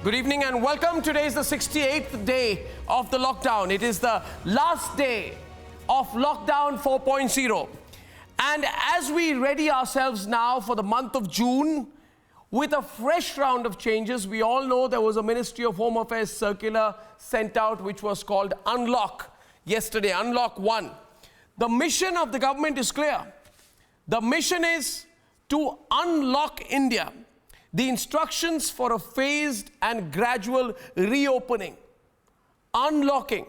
Good evening and welcome. Today is the 68th day of the lockdown. It is the last day of lockdown 4.0. And as we ready ourselves now for the month of June with a fresh round of changes, we all know there was a Ministry of Home Affairs circular sent out which was called Unlock yesterday, Unlock 1. The mission of the government is clear. The mission is to unlock India. The instructions for a phased and gradual reopening, unlocking,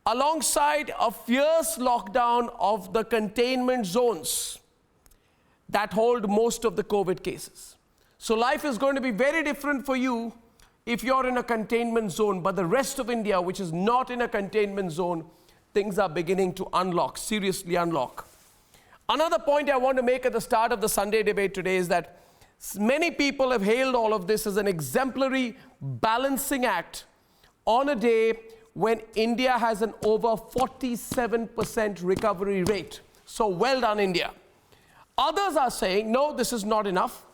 alongside a fierce lockdown of the containment zones that hold most of the COVID cases. So life is going to be very different for you if you're in a containment zone, but the rest of India, which is not in a containment zone, things are beginning to unlock, seriously unlock. Another point I want to make at the start of the Sunday debate today is that many people have hailed all of this as an exemplary balancing act on a day when India has an over 47% recovery rate. So well done, India. Others are saying, no, this is not enough.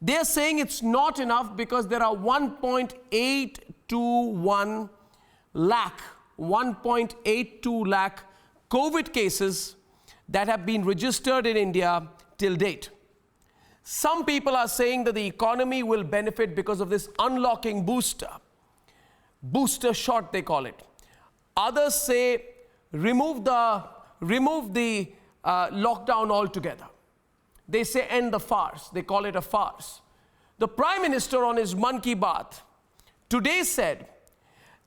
They're saying it's not enough because there are 1.821 lakh COVID cases that have been registered in India till date. Some people are saying that the economy will benefit because of this unlocking booster shot they call it. Others say remove the lockdown altogether. They say end the farce. They call it a farce. The Prime Minister on his Mann Ki Baat today said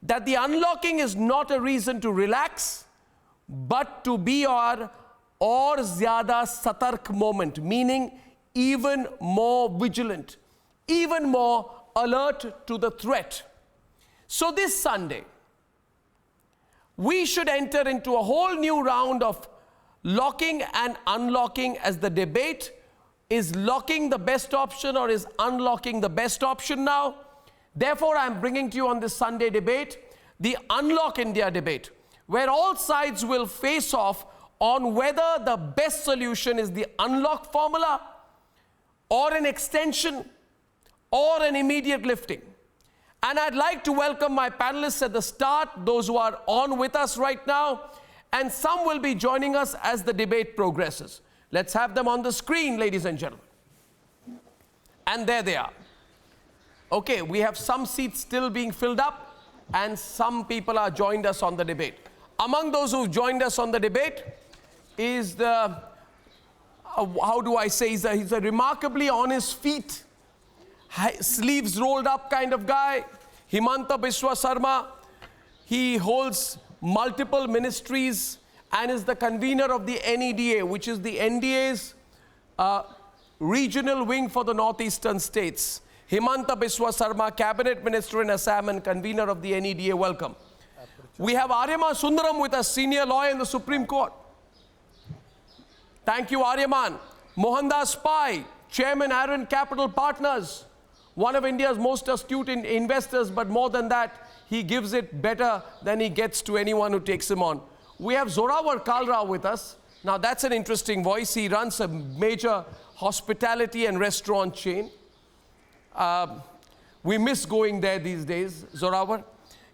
that the unlocking is not a reason to relax, but to be our aur zyada satark moment, meaning even more vigilant, even more alert to the threat. So this Sunday, we should enter into a whole new round of locking and unlocking as the debate is locking the best option or is unlocking the best option now. Therefore, I'm bringing to you on this Sunday debate the Unlock India debate, where all sides will face off on whether the best solution is the unlock formula or an extension, or an immediate lifting. And I'd like to welcome my panelists at the start, those who are on with us right now, and some will be joining us as the debate progresses. Let's have them on the screen, ladies and gentlemen. And there they are. Okay, we have some seats still being filled up, and some people are joined us on the debate. Among those who've joined us on the debate is the how do I say, he's a remarkably on his feet, sleeves rolled up kind of guy, Himanta Biswa Sarma. He holds multiple ministries and is the convener of the NEDA, which is the NDA's regional wing for the northeastern states. Himanta Biswa Sarma, Cabinet Minister in Assam and convener of the NEDA, welcome. We have Aryaman Sundaram with us, senior lawyer in the Supreme Court. Thank you, Aryaman. Mohandas Pai, Chairman, Aaron Capital Partners, one of India's most astute investors, but more than that, he gives it better than he gets to anyone who takes him on. We have Zorawar Kalra with us. Now, that's an interesting voice. He runs a major hospitality and restaurant chain. We miss going there these days, Zorawar.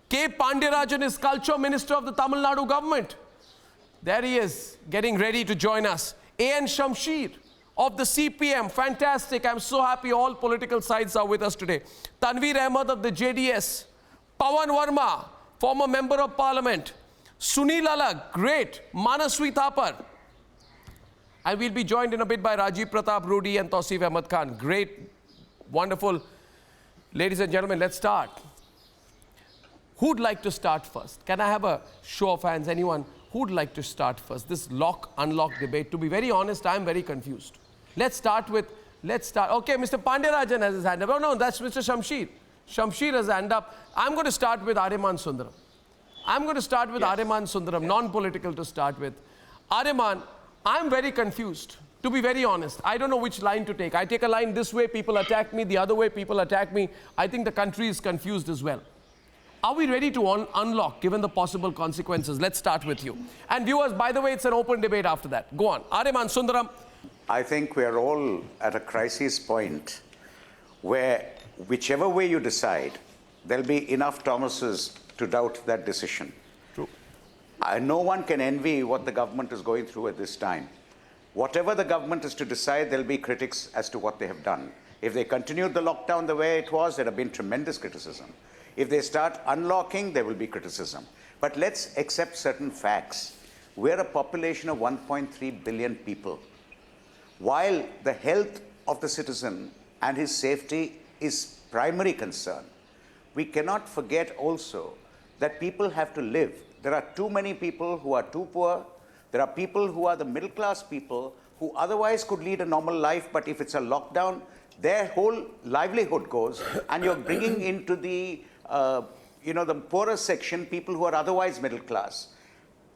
K. Pandirajan is Culture Minister of the Tamil Nadu government. There he is, getting ready to join us. A.N. Shamsher of the CPM, fantastic. I'm so happy all political sides are with us today. Tanveer Ahmed of the JDS. Pawan Verma, former Member of Parliament. Sunil Alag, great. Manaswi Thapar. And we'll be joined in a bit by Rajiv Pratap Rudy and Tausif Ahmed Khan. Great, wonderful. Ladies and gentlemen, let's start. Who'd like to start first? Can I have a show of hands? Anyone? Who'd like to start first? This lock-unlock debate. To be very honest, I'm very confused. Let's start. Okay, Mr. Pandirajan has his hand up. Oh, no, that's Mr. Shamsher. Shamsher has his hand up. I'm going to start with Aryaman Sundaram. Aryaman Sundaram, non-political to start with. Aryaman, I'm very confused. To be very honest, I don't know which line to take. I take a line this way, people attack me. The other way, people attack me. I think the country is confused as well. Are we ready to unlock, given the possible consequences? Let's start with you. And viewers, by the way, it's an open debate after that. Go on. Aryaman Sundaram. I think we are all at a crisis point where whichever way you decide, there'll be enough Thomases to doubt that decision. True. No one can envy what the government is going through at this time. Whatever the government is to decide, there'll be critics as to what they have done. If they continued the lockdown the way it was, there'd have been tremendous criticism. If they start unlocking, there will be criticism. But let's accept certain facts. We're a population of 1.3 billion people. While the health of the citizen and his safety is primary concern, we cannot forget also that people have to live. There are too many people who are too poor. There are people who are the middle class people who otherwise could lead a normal life, but if it's a lockdown, their whole livelihood goes, and you're bringing into the the poorer section people who are otherwise middle class.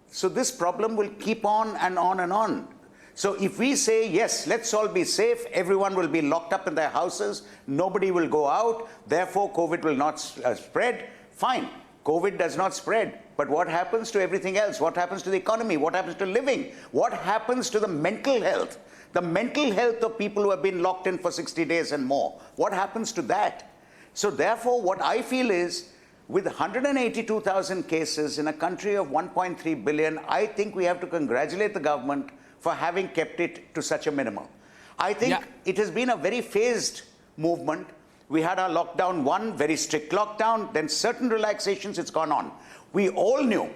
So this problem will keep on and on and on. So if we say, yes, let's all be safe, everyone will be locked up in their houses, nobody will go out, therefore COVID will not spread, fine. COVID does not spread. But what happens to everything else? What happens to the economy? What happens to living? What happens to the mental health? The mental health of people who have been locked in for 60 days and more. What happens to that? So therefore, what I feel is, with 182,000 cases in a country of 1.3 billion, I think we have to congratulate the government for having kept it to such a minimum. I think it has been a very phased movement. We had our lockdown 1, very strict lockdown, then certain relaxations, it's gone on. We all knew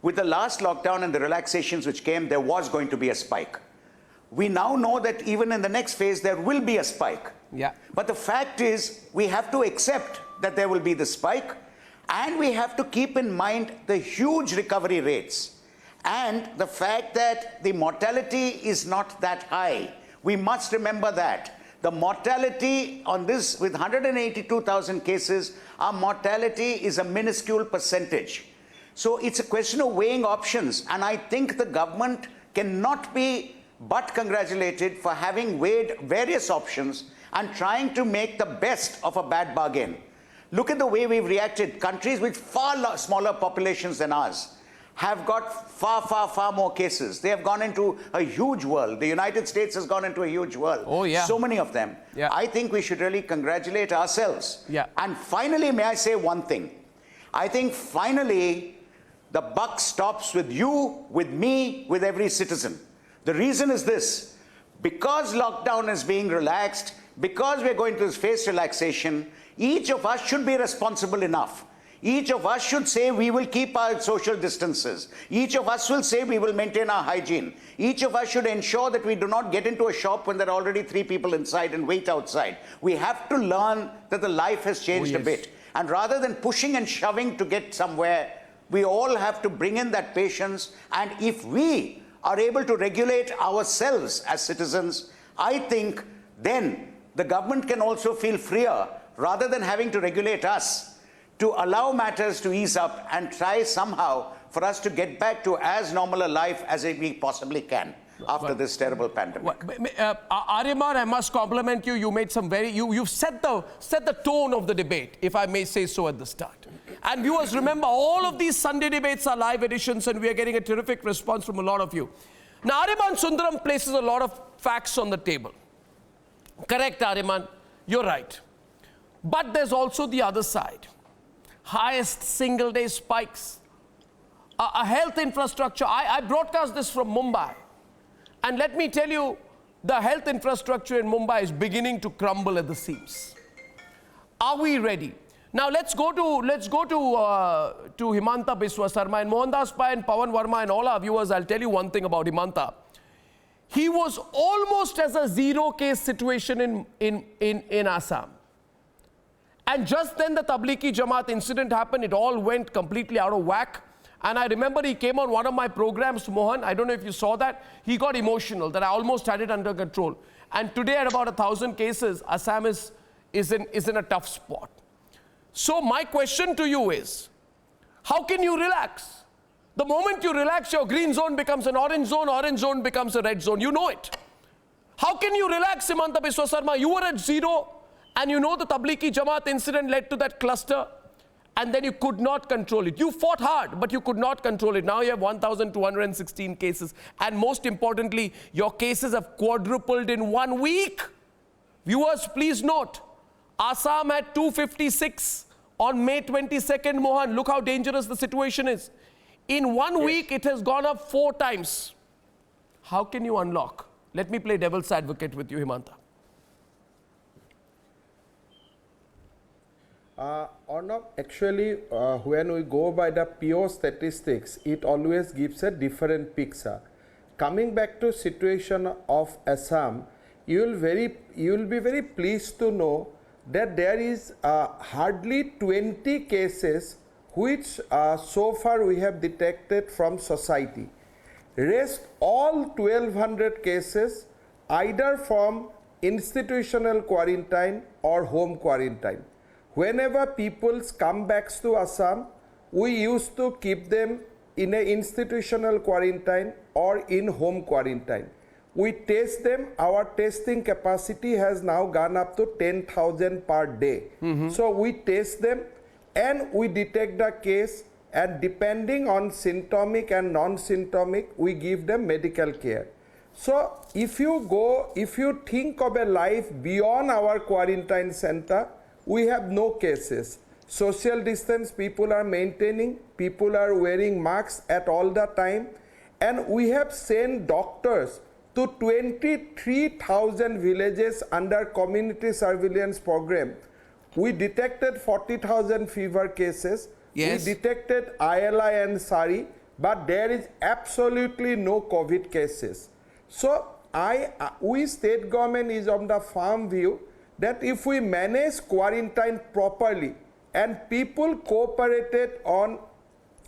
with the last lockdown and the relaxations which came, there was going to be a spike. We now know that even in the next phase, there will be a spike. Yeah. But the fact is, we have to accept that there will be the spike, and we have to keep in mind the huge recovery rates and the fact that the mortality is not that high. We must remember that. The mortality on this, with 182,000 cases, our mortality is a minuscule percentage. So it's a question of weighing options, and I think the government cannot be but congratulated for having weighed various options and trying to make the best of a bad bargain. Look at the way we've reacted. Countries with far smaller populations than ours have got far, far, far more cases. They have gone into a huge world. The United States has gone into a huge world. Oh, yeah. So many of them. Yeah. I think we should really congratulate ourselves. Yeah. And finally, may I say one thing? I think finally, the buck stops with you, with me, with every citizen. The reason is this: because lockdown is being relaxed, because we're going to face relaxation, each of us should be responsible enough. Each of us should say we will keep our social distances. Each of us will say we will maintain our hygiene. Each of us should ensure that we do not get into a shop when there are already 3 people inside and wait outside. We have to learn that the life has changed a bit. And rather than pushing and shoving to get somewhere, we all have to bring in that patience. And if we are able to regulate ourselves as citizens, I think then the government can also feel freer, rather than having to regulate us, to allow matters to ease up and try somehow for us to get back to as normal a life as we possibly can after this terrible pandemic. Aryaman, I must compliment you. You made some you've set the tone of the debate, if I may say so, at the start. And viewers, remember, all of these Sunday debates are live editions, and we are getting a terrific response from a lot of you. Now, Aryaman Sundaram places a lot of facts on the table. Correct, Aryaman, you're right. But there's also the other side. Highest single day spikes. A health infrastructure. I broadcast this from Mumbai. And let me tell you, the health infrastructure in Mumbai is beginning to crumble at the seams. Are we ready? Now let's go to Himanta Biswa Sarma and Mohandas Pai and Pawan Verma and all our viewers. I'll tell you one thing about Himanta. He was almost as a zero-case situation in Assam. And just then the Tablighi Jamaat incident happened. It all went completely out of whack. And I remember he came on one of my programs, Mohan. I don't know if you saw that. He got emotional that I almost had it under control. And today at about 1,000 cases, Assam is in a tough spot. So my question to you is, how can you relax? The moment you relax, your green zone becomes an orange zone becomes a red zone. You know it. How can you relax, Himanta Biswa Sarma? You were at zero. And you know the Tablighi Jamaat incident led to that cluster, and then you could not control it. You fought hard, but you could not control it. Now you have 1,216 cases. And most importantly, your cases have quadrupled in 1 week. Viewers, please note, Assam had 256 on May 22nd, Mohan. Look how dangerous the situation is. In 1 week, it has gone up 4 times. How can you unlock? Let me play devil's advocate with you, Himanta. Arnab, actually, when we go by the pure statistics, it always gives a different picture. Coming back to situation of Assam, you will be very pleased to know that there is hardly 20 cases which so far we have detected from society. Rest all 1200 cases either from institutional quarantine or home quarantine. Whenever people come back to Assam, we used to keep them in an institutional quarantine or in home quarantine. We test them. Our testing capacity has now gone up to 10,000 per day. So we test them and we detect the case, and depending on symptomatic and non-symptomatic, we give them medical care. So if you think of a life beyond our quarantine center, we have no cases. Social distance people are maintaining, people are wearing masks at all the time, and we have sent doctors to 23,000 villages under community surveillance program. We detected 40,000 fever cases. Yes. We detected ILI and SARI, but there is absolutely no COVID cases. So we state government is on the firm view that if we manage quarantine properly and people cooperated on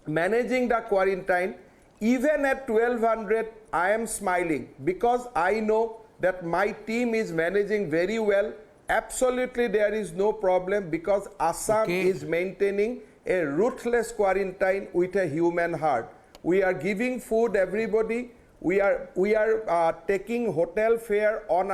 managing the quarantine, even at 1200, I am smiling because I know that my team is managing very well. Absolutely, there is no problem because Assam is maintaining a ruthless quarantine with a human heart. We are giving food everybody. We are taking hotel fare on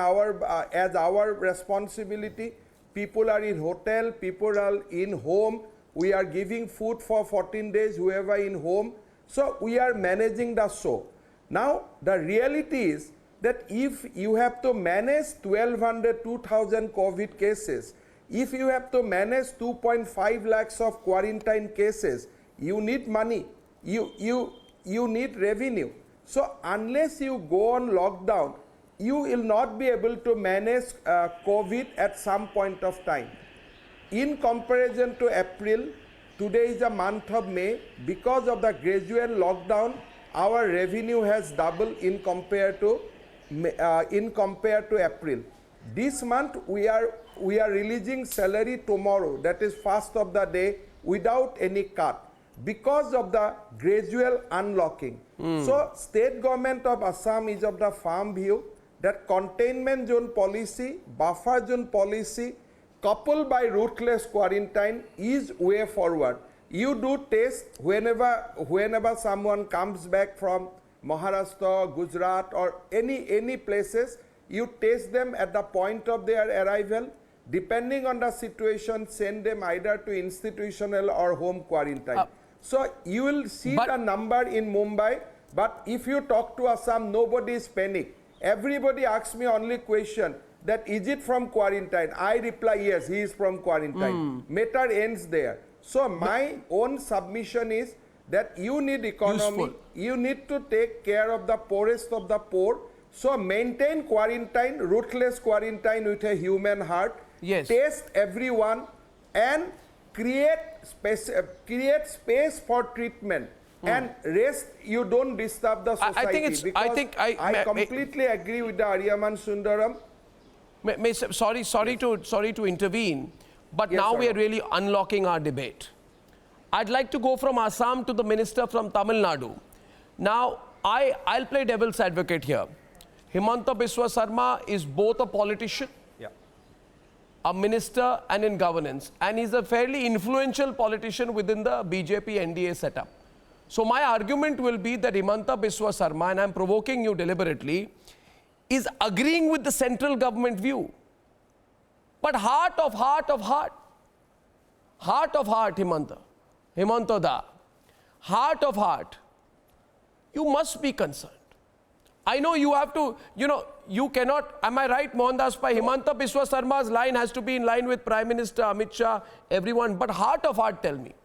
as our responsibility. People are in hotel, people are in home. We are giving food for 14 days, whoever in home. So we are managing the show. Now the reality is that if you have to manage 1200, 2000 COVID cases, if you have to manage 2.5 lakhs of quarantine cases, you need money, you need revenue. So unless you go on lockdown, you will not be able to manage COVID at some point of time. In comparison to April, today is the month of May. Because of the gradual lockdown, our revenue has doubled in compared to April. This month we are releasing salary tomorrow, that is first of the day, without any cut, because of the gradual unlocking. So state government of Assam is of the firm view that containment zone policy, buffer zone policy, coupled by ruthless quarantine is way forward. You do test whenever someone comes back from Maharashtra, Gujarat or any places, you test them at the point of their arrival. Depending on the situation, send them either to institutional or home quarantine. So you will see the number in Mumbai, but if you talk to Assam, nobody is panic. Everybody asks me only question that is it from quarantine? I reply yes, he is from quarantine. Matter ends there. So my own submission is that you need economy, you need to take care of the poorest of the poor. So maintain quarantine, ruthless quarantine with a human heart. Yes. Test everyone and create space for treatment. And rest, you don't disturb the society. I completely agree with the Aryaman Sundaram. Sorry to intervene, but yes, now sir. we are really unlocking our debate. I'd like to go from Assam to the minister from Tamil Nadu. Now, I'll play devil's advocate here. Himanta Biswa Sarma is both a politician, a minister and in governance, and he's a fairly influential politician within the BJP NDA setup. So my argument will be that Himanta Biswa Sarma, and I'm provoking you deliberately, is agreeing with the central government view. But heart of heart, Himanta da, heart of heart, you must be concerned. I know you have to, you cannot, am I right, Mohandas Pai? Himanta Biswa Sarma's line has to be in line with Prime Minister Amit Shah, everyone. But heart of heart, tell me.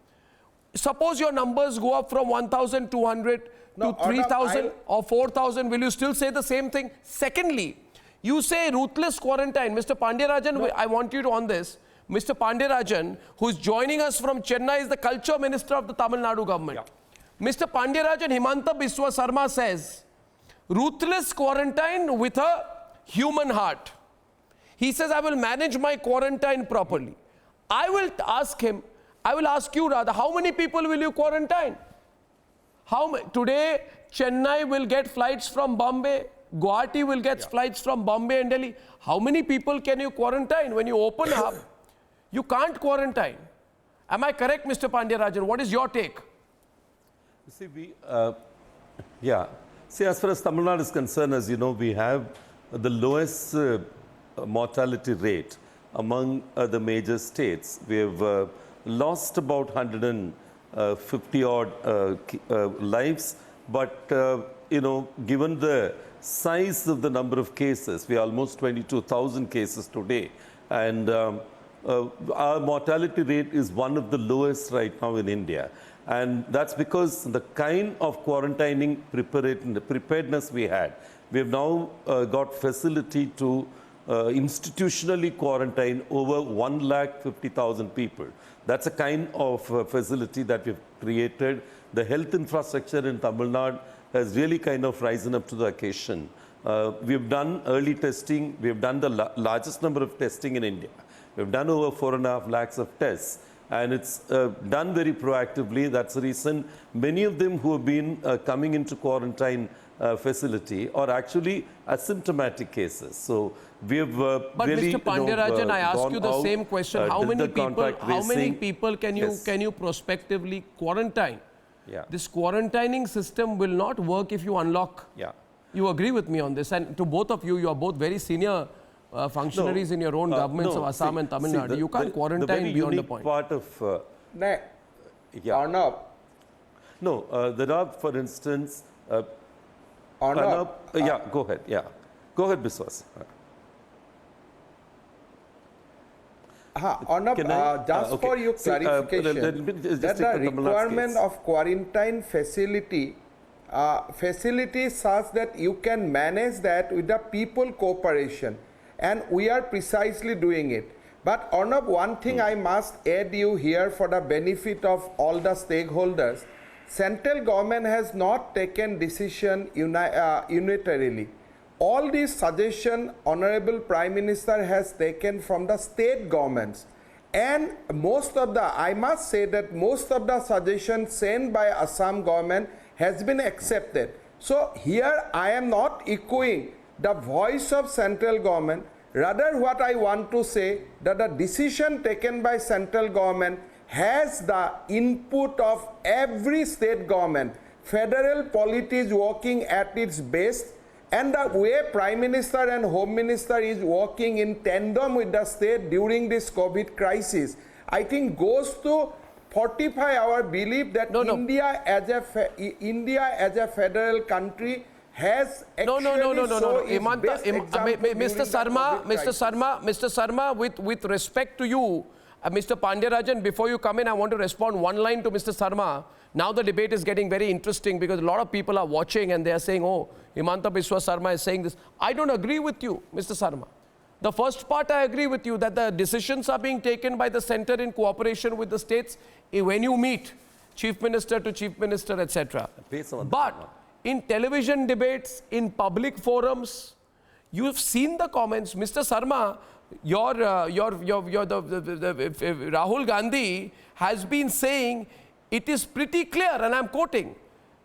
Suppose your numbers go up from 1,200 to 3,000 or 4,000, will you still say the same thing? Secondly, you say ruthless quarantine. Mr. Pandeyarajan, I want you to on this. Mr. Pandeyarajan, who is joining us from Chennai, is the Culture Minister of the Tamil Nadu government. Yeah. Mr. Pandeyarajan, Himanta Biswa Sarma says, ruthless quarantine with a human heart. He says, I will manage my quarantine properly. I will ask you rather, how many people will you quarantine? Today, Chennai will get flights from Bombay. Guwahati will get flights from Bombay and Delhi. How many people can you quarantine? When you open up, you can't quarantine. Am I correct, Mr. Pandeyarajan? What is your take? See, See, as far as Tamil Nadu is concerned, as you know, we have the lowest mortality rate among the major states. We have lost about 150 odd lives, but given the size of the number of cases, we are almost 22,000 cases today, and our mortality rate is one of the lowest right now in India. And that's because the kind of quarantining preparedness we had. We have now got facility to institutionally quarantine over 150,000 people. That's a kind of facility that we've created. The health infrastructure in Tamil Nadu has really kind of risen up to the occasion. We've done early testing. We've done the largest number of testing in India. We've done over 4.5 lakhs of tests. And it's done very proactively. That's the reason many of them who have been coming into quarantine facility are actually asymptomatic cases. So we have but really, Mr. Pandeyarajan, I ask you the same question. How many people can you prospectively quarantine? Yeah. This quarantining system will not work if you unlock. Yeah. You agree with me on this? And to both of you, you are both very senior functionaries in your own governments of Assam and Tamil Nadu. You can't quarantine beyond the point. Part of Arnab. No, there are, for instance, Arnab. Go ahead. Yeah, go ahead, Biswas. Arnab, just for your clarification, that the requirement of quarantine facility such that you can manage that with the people cooperation. And we are precisely doing it. But Arnab, one thing I must add you here for the benefit of all the stakeholders. Central government has not taken decision unitarily. All these suggestions Honorable Prime Minister has taken from the state governments. And I must say that most of the suggestions sent by Assam government has been accepted. So here I am not echoing the voice of central government. Rather, what I want to say that the decision taken by central government has the input of every state government. Federal polity is working at its best, and the way Prime Minister and Home Minister is working in tandem with the state during this COVID crisis, I think goes to fortify our belief that India as a federal country has actually Mr. Sarma, with respect to you, Mr. Pandeyarajan, before you come in, I want to respond one line to Mr. Sarma. Now the debate is getting very interesting because a lot of people are watching and they are saying, oh, Himanta Biswa Sarma is saying this. I don't agree with you, Mr. Sarma. The first part I agree with you that the decisions are being taken by the center in cooperation with the states when you meet chief minister to chief minister, etc. But in television debates, in public forums, you have seen the comments. Mr. Sarma, Rahul Gandhi has been saying it is pretty clear, and I'm quoting,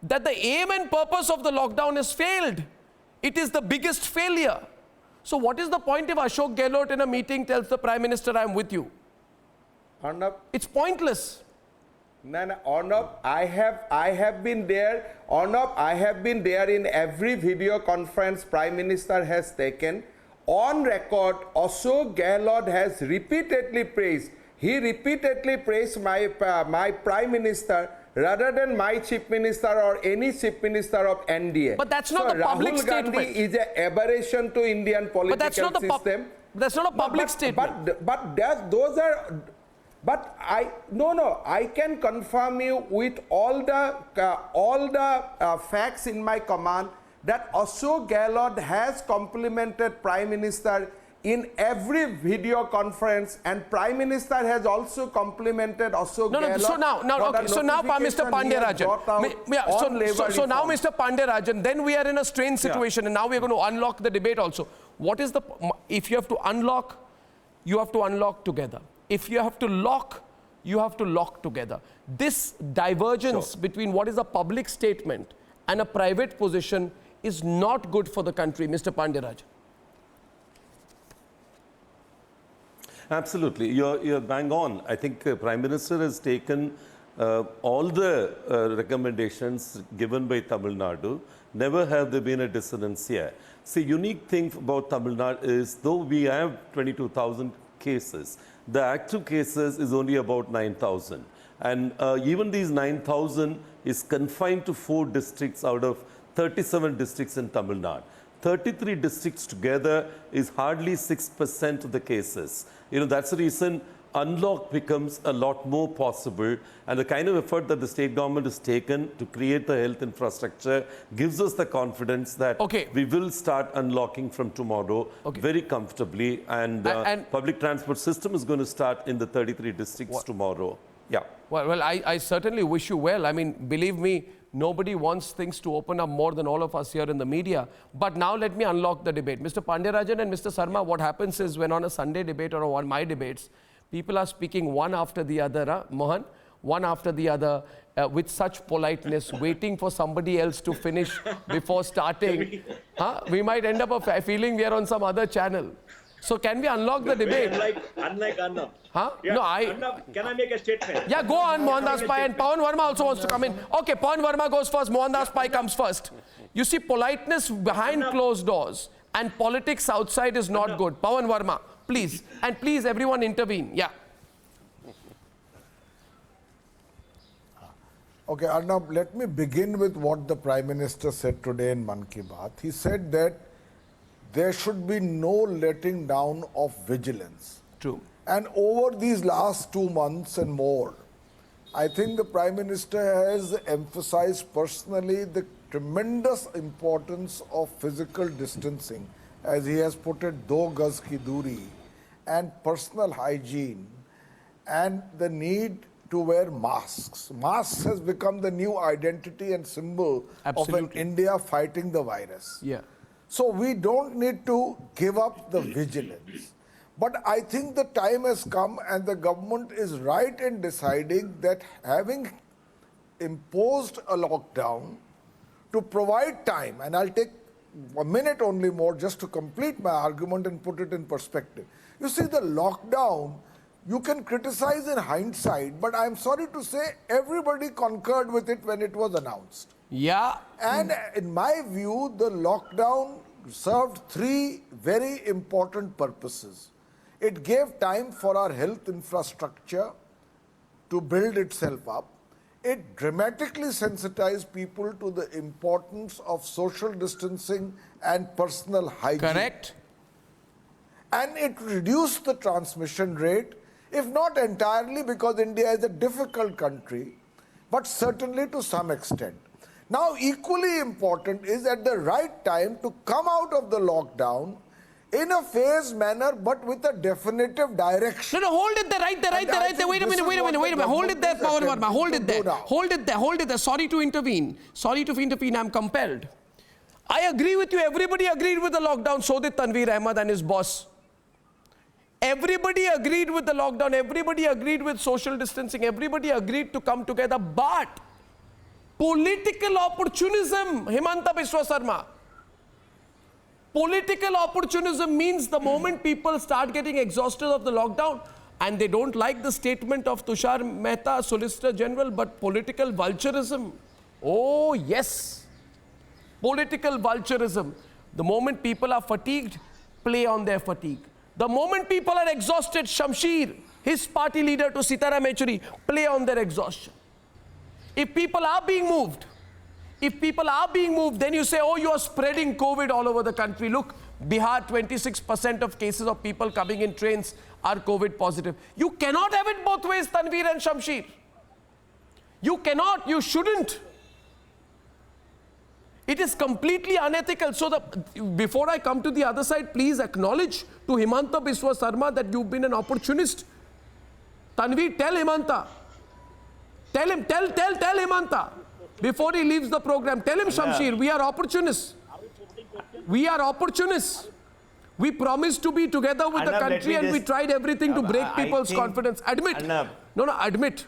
that the aim and purpose of the lockdown has failed. It is the biggest failure. So what is the point if Ashok Gehlot in a meeting tells the Prime Minister, I am with you? Arnab, it's pointless. No, Arnab, I have been there. Arnab, I have been there in every video conference Prime Minister has taken. On record, Ashok Gehlot has repeatedly praised. He repeatedly praised my Prime Minister rather than my chief minister or any chief minister of NDA. But that's not the public Rahul statement. Gandhi is an aberration to Indian political But that's not the system. that's not a public statement. Those are. But I can confirm you with all the facts in my command that Ashok Gehlot has complimented Prime Minister in every video conference, and Prime Minister has also complimented Ashok Gehlot. So now, Mr. Pandeyarajan. So now, Mr. Pandeyarajan, then we are in a strange situation, and now we are going to unlock the debate also. What is if you have to unlock, you have to unlock together. If you have to lock, you have to lock together. This divergence between what is a public statement and a private position is not good for the country, Mr. Pandeyarajan. Absolutely, you're bang on. I think Prime Minister has taken all the recommendations given by Tamil Nadu. Never have there been a dissonance here. See, unique thing about Tamil Nadu is, though we have 22,000 cases, the active cases is only about 9,000. And even these 9,000 is confined to 4 districts out of 37 districts in Tamil Nadu. 33 districts together is hardly 6% of the cases. That's the reason unlock becomes a lot more possible, and the kind of effort that the state government has taken to create the health infrastructure gives us the confidence that we will start unlocking from tomorrow very comfortably, and public transport system is going to start in the 33 districts tomorrow. Yeah. Well, I certainly wish you well. I mean, believe me, nobody wants things to open up more than all of us here in the media. But now let me unlock the debate. Mr. Pandeyarajan and Mr. Sarma, what happens is when on a Sunday debate or on my debates, people are speaking one after the other, Mohan, one after the other, with such politeness, waiting for somebody else to finish before starting. We might end up feeling we are on some other channel. So can we unlock the debate? Unlike Arnab. Yeah, no, Arnab, can I make a statement? Yeah, go on, Mohandas Pai, and Pawan Verma also wants to come in. Okay, Pawan Verma goes first, Mohandas Pai comes first. You see, politeness behind closed doors and politics outside is not good. Pawan Verma, please. And please, everyone intervene. Yeah. Okay, Arnab, let me begin with what the Prime Minister said today in Mann Ki Baat. He said that there should be no letting down of vigilance. True. And over these last 2 months and more, I think the Prime Minister has emphasized personally the tremendous importance of physical distancing, as he has put it, do gaz ki duri, and personal hygiene, and the need to wear masks. Masks has become the new identity and symbol of an India fighting the virus. Yeah. So we don't need to give up the vigilance. But I think the time has come, and the government is right in deciding that having imposed a lockdown, to provide time, and I'll take a minute only more just to complete my argument and put it in perspective. You see, the lockdown, you can criticize in hindsight, but I'm sorry to say everybody concurred with it when it was announced. Yeah. And in my view, the lockdown served 3 very important purposes. It gave time for our health infrastructure to build itself up. It dramatically sensitized people to the importance of social distancing and personal hygiene. Correct. And it reduced the transmission rate, if not entirely, because India is a difficult country, but certainly to some extent. Now, equally important is at the right time to come out of the lockdown in a phased manner, but with a definitive direction. No, hold it there, right there. Wait a minute. Hold it there, Pawan Verma. Hold it there. Sorry to intervene. I'm compelled. I agree with you. Everybody agreed with the lockdown. So did Tanveer Ahmed and his boss. Everybody agreed with the lockdown. Everybody agreed with social distancing. Everybody agreed to come together. But political opportunism, Himanta Biswa Sarma. Political opportunism means the moment people start getting exhausted of the lockdown and they don't like the statement of Tushar Mehta, Solicitor General, but political vulturism. Oh, yes. Political vulturism. The moment people are fatigued, play on their fatigue. The moment people are exhausted, Shamsheer, his party leader to Sitaram Yechury, play on their exhaustion. If people are being moved, then you say, oh, you are spreading COVID all over the country. Look, Bihar, 26% of cases of people coming in trains are COVID positive. You cannot have it both ways, Tanveer and Shamsheer. You cannot, you shouldn't. It is completely unethical. So before I come to the other side, please acknowledge to Himanta Biswa Sarma that you've been an opportunist. Tanveer, tell Himanta. Tell him, tell Himanta. Before he leaves the program, tell him, Shamsheer, we are opportunists. We are opportunists. We promised to be together with the country and we tried everything to break people's confidence. Admit. Admit.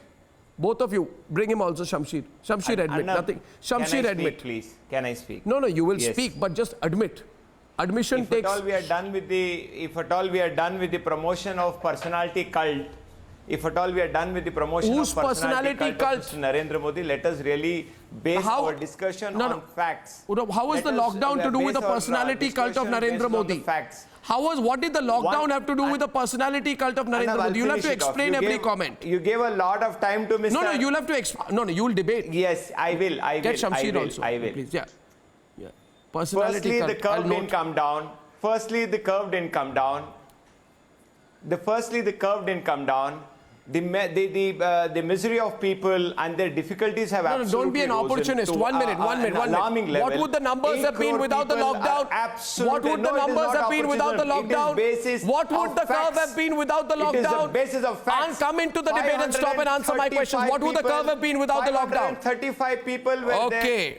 Both of you. Bring him also, Shamsheer. Shamsheer, admit. Nothing. Shamsheer, admit. Please. Can I speak? No, you will speak, but just admit. Admission takes... If at all we are done with the promotion of personality cult, if at all we are done with the promotion Whose of personality cult of cult? Mr. Narendra Modi, let us really base our discussion on facts. How is the lockdown to do with the personality cult of Narendra Modi? What did the lockdown have to do with the personality cult of Narendra Modi? You'll have to explain every comment. You gave a lot of time to Mr. No, you'll have to explain. No, you'll debate. Yes, I will. Get Shamsheer also. I will. Please, yeah. Personality Firstly, the curve didn't come down. Firstly, the curve didn't come down. The misery of people and their difficulties have absolutely don't be an opportunist. 1 minute. Alarming level. What would the numbers have been without the lockdown? What would the numbers have been without the lockdown? What would the curve have been without the lockdown? It is the basis of facts. And come into the debate and stop and answer my questions. What would the curve have been without the lockdown? 535 people were there. Okay.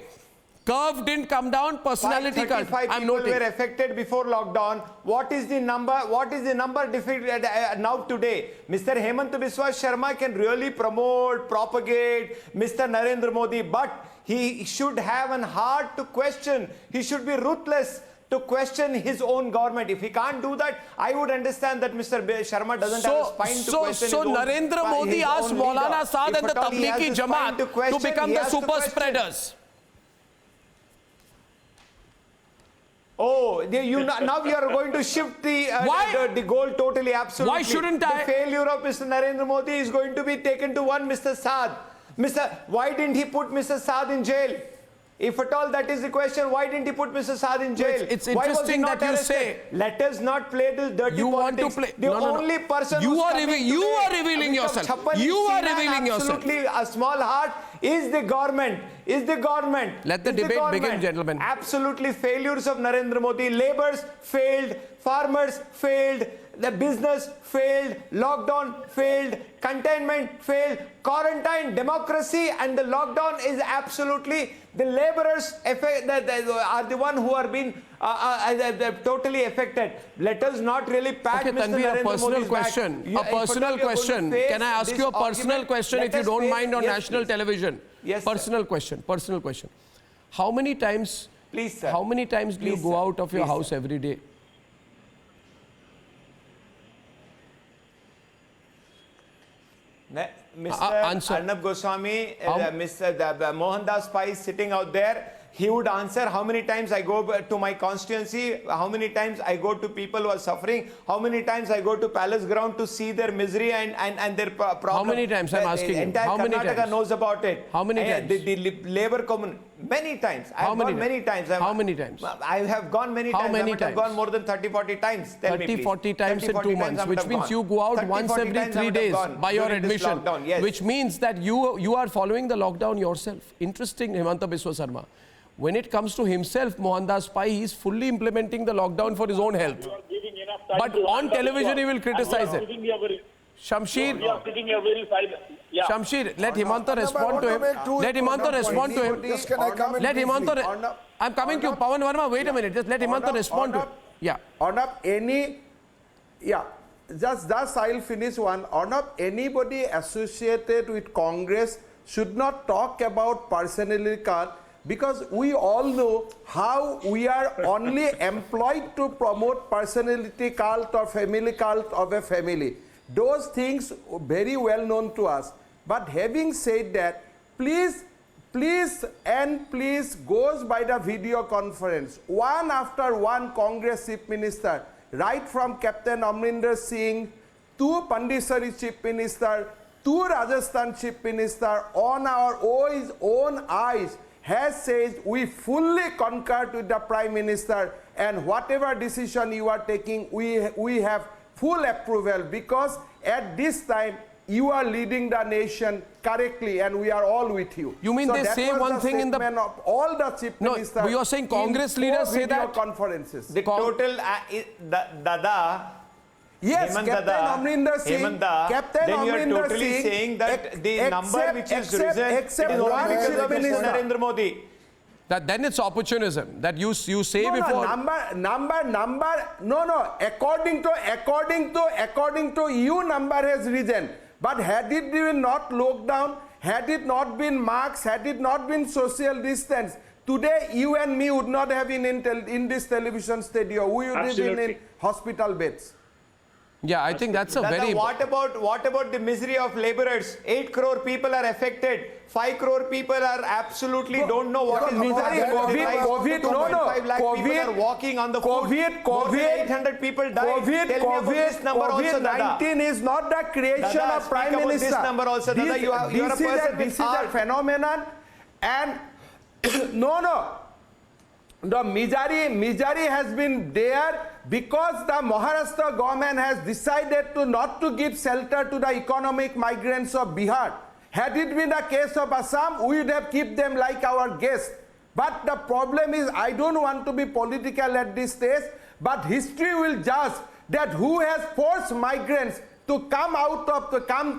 Curve didn't come down, personality cult. 535 I'm people noting. were affected before lockdown. What is the number now today? Mr. Hemant Biswa Sharma can really propagate Mr. Narendra Modi, but he should have an heart to question. He should be ruthless to question his own government. If he can't do that, I would understand that Mr. Sharma doesn't have a spine to question his own Narendra Modi asked Maulana Saad and the Tablighi Jamaat to become the super spreaders. Oh, now you are going to shift the goal totally, absolutely. Why shouldn't I? The failure of Mr. Narendra Modi is going to be taken to one Mr. Saad. Why didn't he put Mr. Saad in jail? If at all that is the question, why didn't he put Mr. Saad in jail? It's interesting that you say. Let us not play this dirty you politics. Want to play? The only person you are revealing yourself. You are revealing yourself. Absolutely, a small heart is the government. Let the debate begin, gentlemen. Absolutely failures of Narendra Modi. Labours failed, farmers failed, the business failed, lockdown failed, containment failed, quarantine, democracy, and the lockdown is absolutely the laborers are the one who are being totally affected. Let us not really pat Mr. Narendra Modi's question. back. A personal question. Can I ask you a personal question if you don't mind on national television? Yes, personal question. How many times? Please, sir. How many times do you go out of your house every day? Mr. Arnab Goswami, Mr. Mohandas Pai is sitting out there. He would answer how many times I go to my constituency, how many times I go to people who are suffering, how many times I go to Palace Ground to see their misery and their problem. How many times? I'm asking you. Entire Karnataka knows about it. How many times? The labor community. Many times. How many times? How many times? I have gone many times. How many times? I've gone more than 30-40 times. 30-40 times in 2 months, which means you go out once every 3 days by your admission, which means that you are following the lockdown yourself. Interesting, Himanta Biswa Sarma. When it comes to himself, Mohandas Pai, he is fully implementing the lockdown for his own health. But on television, he will criticize it. Shamsheer, Shamsheer, let Himanta respond to him. Let Himanta respond to him. Let Himanta. I'm coming to you, Pawan Verma. Wait a minute. Just let Himanta respond to him. Yeah. Just I'll finish one. Anybody associated with Congress should not talk about personality cult, because we all know how we are only employed to promote personality cult or family cult of a family. Those things very well known to us. But having said that, please goes by the video conference. One after one Congress Chief Minister, right from Captain Amrinder Singh to Pandisari Chief Minister to Rajasthan Chief Minister on our own eyes has said we fully concur with the Prime Minister and whatever decision you are taking, we have full approval because at this time you are leading the nation correctly and we are all with you. You mean they that say was one the thing in the... statement of all the chief No, ministers. but you are saying Congress in leaders 4 say video that- conferences. The total, Dada, Yes, Hemant Captain Dada, Amrinder Singh. Hemant Da, Captain then you are Amrinder totally Singh, saying that the number which is except risen, it is one only because chief of Mr. minister. Narendra Modi. That then it's opportunism that you say No, before. No. According to you, number has risen. But had it been not lockdown, had it not been masks, had it not been social distance, today you and me would not have been in this television studio. We would have been in Absolutely. hospital beds. Yeah, I think that's a Dada, very... what about the misery of laborers? 8 crore people are affected. 5 crore people are absolutely don't know what is misery. COVID, no. 2.5 lakh people are walking on the food. More than 800 people died. Tell me about this number also, Dada. COVID-19 is not the creation Dada, of Prime speak about Minister. this number also, Dada. You are a person with This is a heart. phenomenon and no. The misery has been there because the Maharashtra government has decided to not to give shelter to the economic migrants of Bihar. Had it been the case of Assam, we would have kept them like our guests. But the problem is, I don't want to be political at this stage, but history will judge that who has forced migrants to come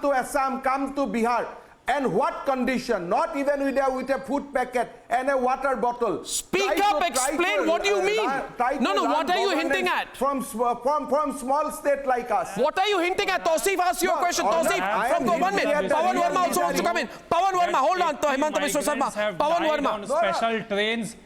to Assam, come to Bihar. And what condition? Not even with a food packet and a water bottle. Speak up, explain, what do you mean? No, what are you hinting at? From small state like us. What are you hinting at? Tausif asked you a question. Tausif, from 1 minute. Pawan Verma also wants to come in. Pawan Verma, hold on. Hemant Biswa Sarma. Pawan Verma. Special trains.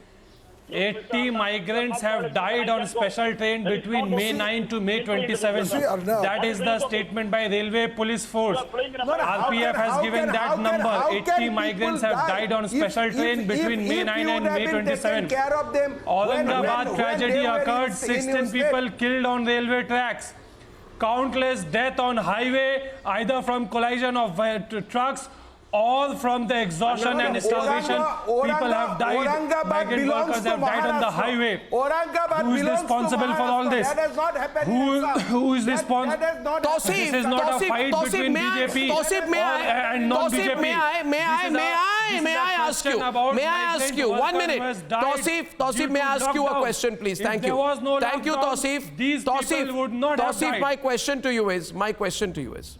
80 migrants have died on special train between May 9 to May 27. That is the statement by Railway Police Force. RPF has given that number. 80 migrants have died on special train between May 9 and May 27. Aurangabad tragedy occurred. 16 people killed on railway tracks. Countless death on highway, either from collision of trucks or from the exhaustion and starvation. People have died. Migrant workers have died on the highway. Who is responsible for all this? Who is responsible? This is not a fight between BJP and non-BJP. May I ask you 1 minute? Tausif, may I ask you a question, please? Thank you. Thank you, Tausif. Tausif, my question to you is,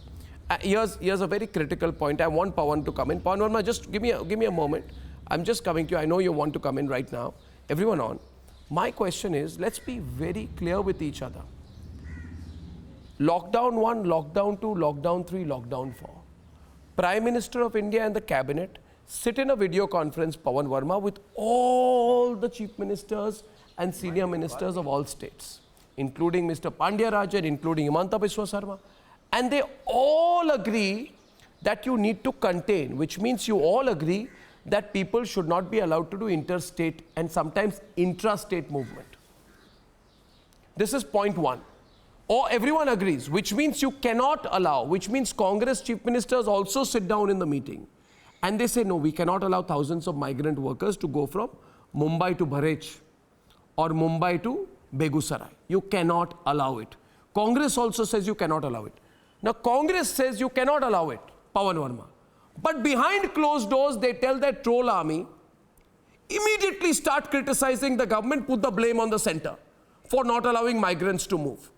here's a very critical point. I want Pawan to come in. Pawan Verma, just give me a moment. I'm just coming to you. I know you want to come in right now. Everyone on. My question is, let's be very clear with each other. Lockdown 1, Lockdown 2, Lockdown 3, Lockdown 4. Prime Minister of India and the Cabinet sit in a video conference, Pawan Verma, with all the Chief Ministers and Senior Ministers of all states, including Mr. Pandya Rajan, including Hemanta Biswa Sarma. And they all agree that you need to contain, which means you all agree that people should not be allowed to do interstate and sometimes intrastate movement. This is point 1. Or everyone agrees, which means you cannot allow, which means Congress chief ministers also sit down in the meeting and they say, no, we cannot allow thousands of migrant workers to go from Mumbai to Bharej or Mumbai to Begusarai. You cannot allow it. Congress also says you cannot allow it. Now, Congress says you cannot allow it, Pawan Verma. But behind closed doors, they tell their troll army, immediately start criticizing the government, put the blame on the center for not allowing migrants to move.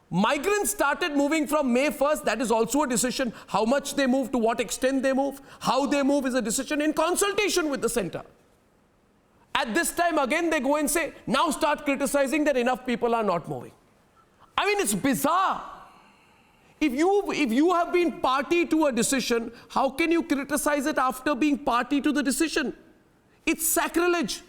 Migrants started moving from May 1st. That is also a decision. How much they move, to what extent they move, how they move is a decision in consultation with the center. At this time, again, they go and say, now start criticizing that enough people are not moving. I mean, it's bizarre. If you have been party to a decision, how can you criticize it after being party to the decision? It's sacrilege.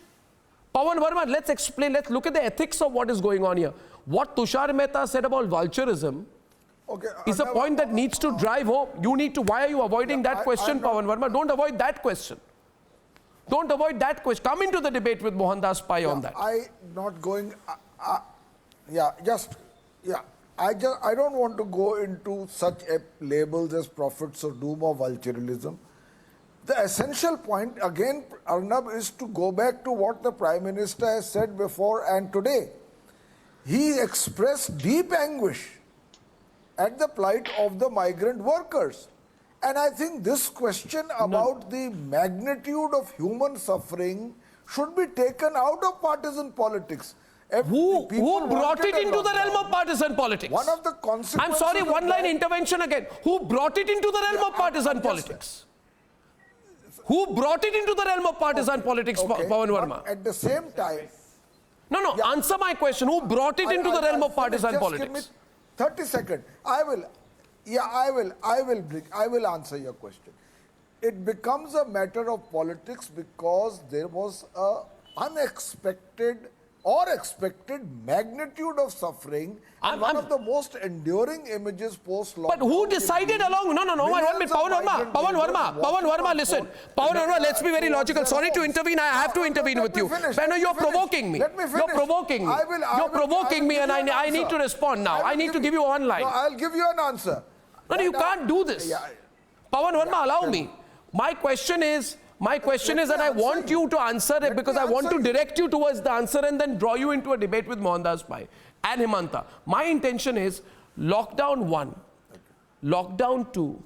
Pawan Verma, let's explain, let's look at the ethics of what is going on here. What Tushar Mehta said about vulturism is a point that needs to drive home. Why are you avoiding that question, Pawan Verma? Don't avoid that question. Don't avoid that question. Come into the debate with Mohandas Pai on that. I don't want to go into such labels as prophets of doom or vulturalism. The essential point, again, Arnab, is to go back to what the Prime Minister has said before and today. He expressed deep anguish at the plight of the migrant workers. And I think this question about the magnitude of human suffering should be taken out of partisan politics. Who brought it into the realm of partisan politics? One of the consequences... I'm sorry, one-line intervention again. Who brought it into the realm of partisan politics? Who brought it into the realm of partisan politics, Pawan Verma? At the same time... No, answer my question. Who brought it into the realm of partisan politics? Give me 30 seconds. I will answer your question. It becomes a matter of politics because there was a unexpected or expected magnitude of suffering, and one of the most enduring images post-lockdown. But who decided along? No, one minute. Pawan Verma, listen. Pawan Verma, let's be very logical. Sorry to intervene. I have to intervene with you. Bano, you're provoking me. You're provoking me. You're provoking me, and I need to respond now. I need to give you one line. No, I'll give you an answer. No, you can't do this. Pawan Verma, allow me. My question is that I want you to answer it because I want to direct you towards the answer and then draw you into a debate with Mohandas Pai and Himanta. My intention is lockdown 1, lockdown 2,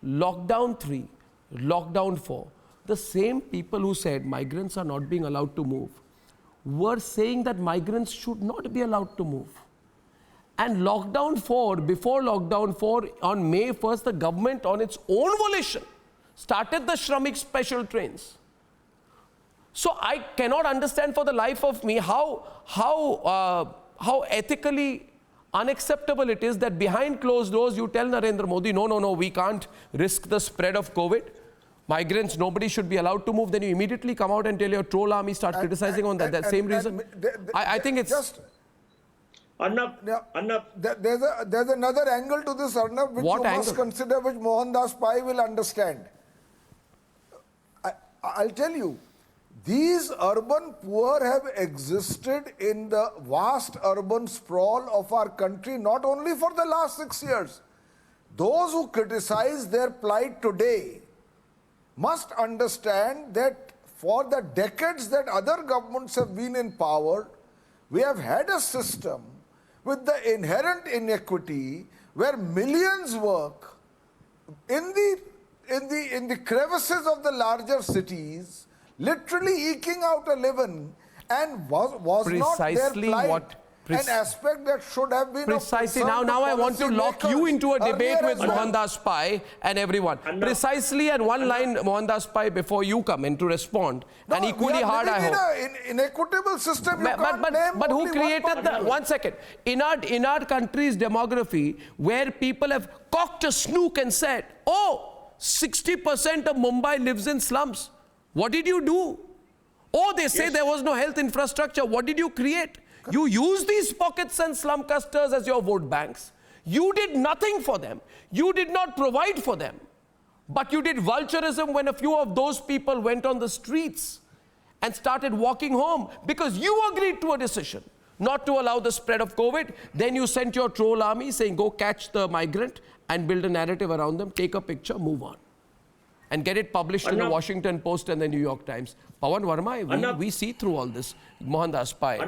lockdown 3, lockdown 4. The same people who said migrants are not being allowed to move were saying that migrants should not be allowed to move. And lockdown 4, before lockdown 4, on May 1st, the government on its own volition started the Shramik special trains. So I cannot understand for the life of me how ethically unacceptable it is that behind closed doors you tell Narendra Modi, no, we can't risk the spread of COVID. Migrants, nobody should be allowed to move. Then you immediately come out and tell your troll army, start criticizing on that same reason. I think it's... Just, Arnab. There's another angle to this, Arnab, which you must consider, which Mohandas Pai will understand. I'll tell you, these urban poor have existed in the vast urban sprawl of our country not only for the last 6 years. Those who criticize their plight today must understand that for the decades that other governments have been in power, we have had a system with the inherent inequity where millions work in the crevices of the larger cities, literally eking out a living, and was not their plight an aspect that should have been precisely. Now I want to lock you into a debate with Mohandas Pai and everyone. Precisely, and one line, Mohandas Pai, before you come in to respond, and equally hard, I hope. In an inequitable system, but who created the... One second. In our country's demography, where people have cocked a snook and said, 60% of Mumbai lives in slums. What did you do? They say there was no health infrastructure. What did you create? You use these pockets and slum clusters as your vote banks. You did nothing for them. You did not provide for them. But you did vulturism when a few of those people went on the streets and started walking home because you agreed to a decision not to allow the spread of COVID. Then you sent your troll army saying, go catch the migrant and build a narrative around them, take a picture, move on. And get it published in the Washington Post and the New York Times. Pawan Verma, we see through all this. Mohandas Pai.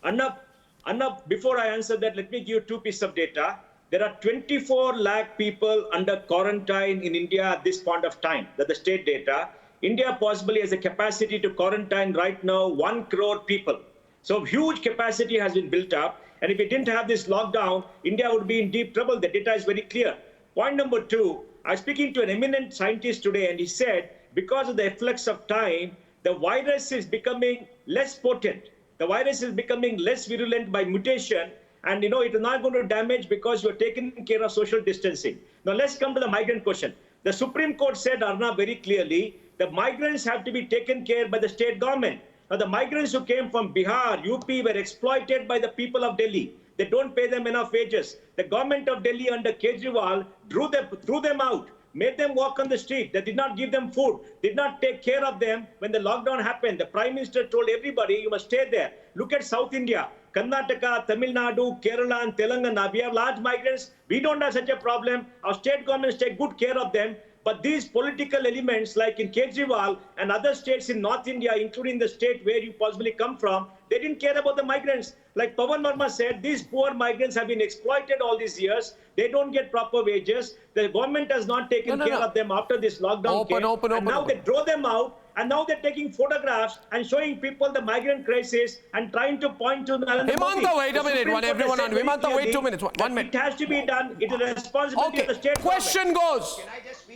Arnab, before I answer that, let me give you 2 pieces of data. There are 24 lakh people under quarantine in India at this point of time. That's the state data. India possibly has a capacity to quarantine right now 1 crore people. So huge capacity has been built up. And if we didn't have this lockdown, India would be in deep trouble. The data is very clear. Point number 2, I was speaking to an eminent scientist today, and he said, because of the efflux of time, the virus is becoming less potent. The virus is becoming less virulent by mutation, and it is not going to damage because you're taking care of social distancing. Now let's come to the migrant question. The Supreme Court said, Arnab, very clearly, the migrants have to be taken care by the state government. Now the migrants who came from Bihar, UP were exploited by the people of Delhi. They don't pay them enough wages. The government of Delhi under Kejriwal threw them out. made them walk on the street. They did not give them food, did not take care of them when the lockdown happened. The Prime Minister told everybody, you must stay there. Look at South India, Karnataka, Tamil Nadu, Kerala and Telangana. We have large migrants. We don't have such a problem. Our state governments take good care of them. But these political elements, like in Kejriwal and other states in North India, including the state where you possibly come from, they didn't care about the migrants. Like Pawan Verma said, these poor migrants have been exploited all these years. They don't get proper wages. The government has not taken care of them after this lockdown came. And now they draw them out. And now they're taking photographs and showing people the migrant crisis and trying to point to Narendra Modi. Himanta, wait a minute. Everyone on. Himanta, wait 2 minutes. 1 minute. It has to be done. It is a responsibility of the state Question goes.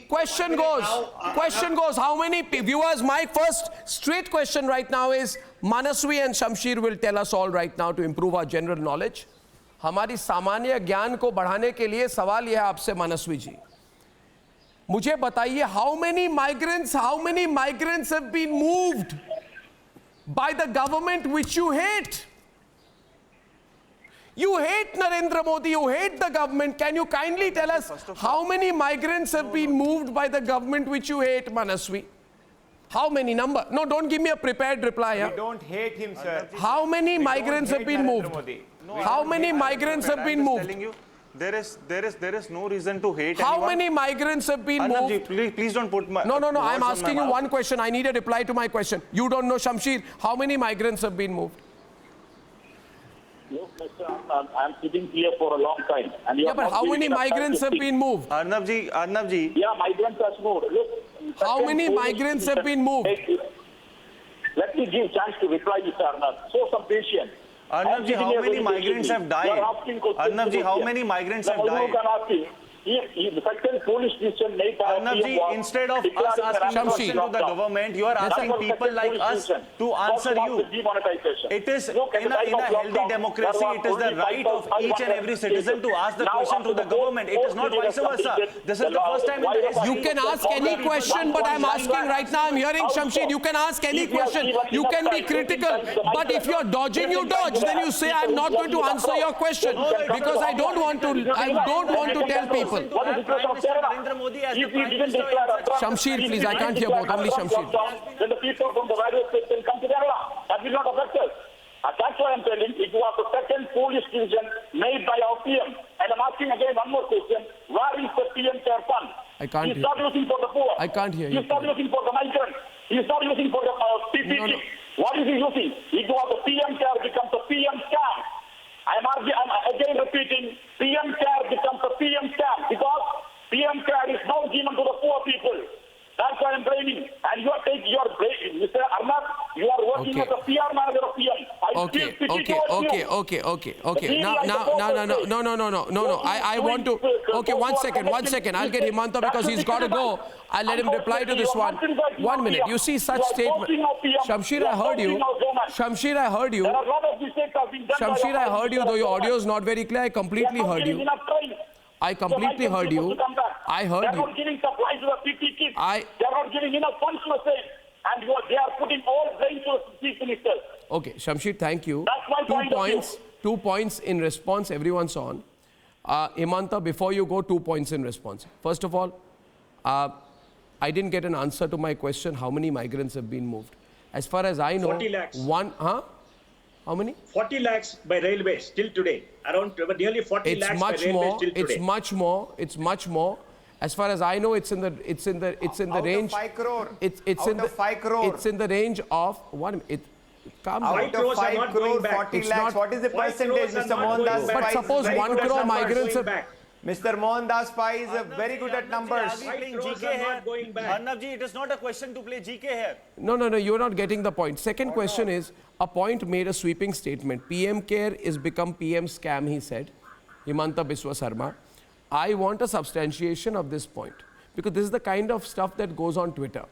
Question goes. How many viewers? My first straight question right now is, Manaswi and Shamsher will tell us all right now to improve our general knowledge. हमारी सामान्य ज्ञान को बढ़ाने के लिए सवाल यह आपसे मनस्वी जी, मुझे बताइए, how many migrants have been moved by the government which you hate? You hate Narendra Modi, you hate the government. Can you kindly tell us how many migrants have been moved by the government which you hate, Manaswi? How many number? No, don't give me a prepared reply. We don't hate him, sir. How many migrants have been moved? How many migrants have been moved? There is no reason to hate How anyone. many migrants have been moved? Please don't put my... No, I'm words on my asking you mouth. one question. I need a reply to my question. You don't know, Shamsher. How many migrants have been moved? Look, Mr. Arnab, I'm sitting here for a long time. And Yeah, but how many migrants have been moved? Arnab ji. Yeah, migrants have moved. Look, How many migrants have been moved? Let me give chance to reply, Mr. Arnab. Show some patience. Arnab ji, how many migrants have died? Arnab ji, how many migrants have died? The second police decision made by Arnab ji, instead of us asking question to the government, you are asking people like us to answer you. It is in a healthy democracy, it is the right of each and every citizen to ask the question to the government. It is not vice versa. This is the first time in the history. You can ask any question, but I'm asking right now, I'm hearing Shamsher, you can ask any question. You can be critical, but if you're dodging, you dodge. Then you say, I'm not going to answer your question because I don't want to tell people. Shamsher, please, I can't hear both. Only Shamsher. Then the people from the various states will come to Kerala. That will not affect us. That's why I'm telling it was the second foolish decision made by our PM. And I'm asking again one more question. Where is the PM care fund? I can't He's hear. not looking for the poor. I can't hear you. He's not looking for the migrants. He's not looking for the PPP. No. What is he looking? It was the PM care becomes the PM scam. I'm again repeating, PM care becomes a PM scam because PM care is now given to the poor people. That's why I'm blaming. And you are taking your blame, Mr. Arnab. You are working as a PR manager of PM. Okay. No. I want to. Okay, one second. I'll get Himanta because he's got to go. I'll let him reply to this one. 1 minute. You see such statement. Shamsher, I heard you. Shamsher, I heard you. Shamsher, I heard you. Though your audio is not very clear, I completely heard you. I completely heard you. I heard you. They're not giving supplies to the city kids. They're not giving enough funds to the state. And they are putting all blame to the chief minister. Okay, Shamsher, thank you. That's my point of view. 2 points in response. Everyone's on. Himanta, before you go, 2 points in response. First of all, I didn't get an answer to my question, how many migrants have been moved? As far as I know, 40 lakhs. How many? 40 lakhs by railways till today. Around nearly 40 lakhs by railways till today. It's much more. As far as I know, it's in the range. 5 crore. It's out of 5 crore. It's in the range of calm down. Out of 5 crore, 40 lakhs. What is the percentage, Mr. Mohandas? But suppose 1 crore migrants have. Mr. Mohandas Pai is very good at numbers. Are we playing GK here? Arnab ji, it is not a question to play GK here. No, you're not getting the point. Second question is, a point made a sweeping statement. PM Care is become PM scam, he said. Himanta Biswa Sarma. I want a substantiation of this point because this is the kind of stuff that goes on Twitter.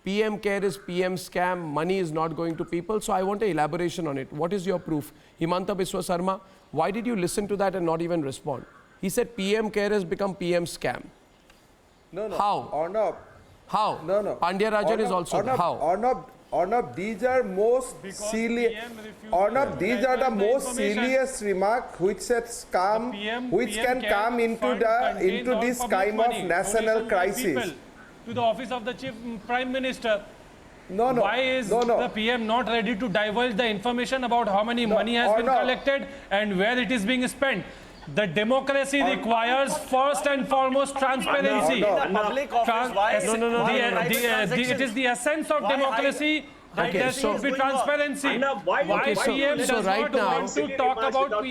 PM Care is PM scam, money is not going to people, so I want an elaboration on it. What is your proof? Himanta Biswa Sarma, why did you listen to that and not even respond? He said PM Care has become PM scam. No. How? Arnab. How? No. Pandya Rajan is also. How? Arnab, Arnab, these are most silly. Arnab, these are the most silliest remark which has come, which can come into this kind of national crisis. To the office of the Chief Prime Minister. No. Why is the PM not ready to divulge the information about how many money has been collected and where it is being spent? The democracy requires first and foremost transparency. It is the essence of democracy that there should be transparency. Why PM does not want to talk about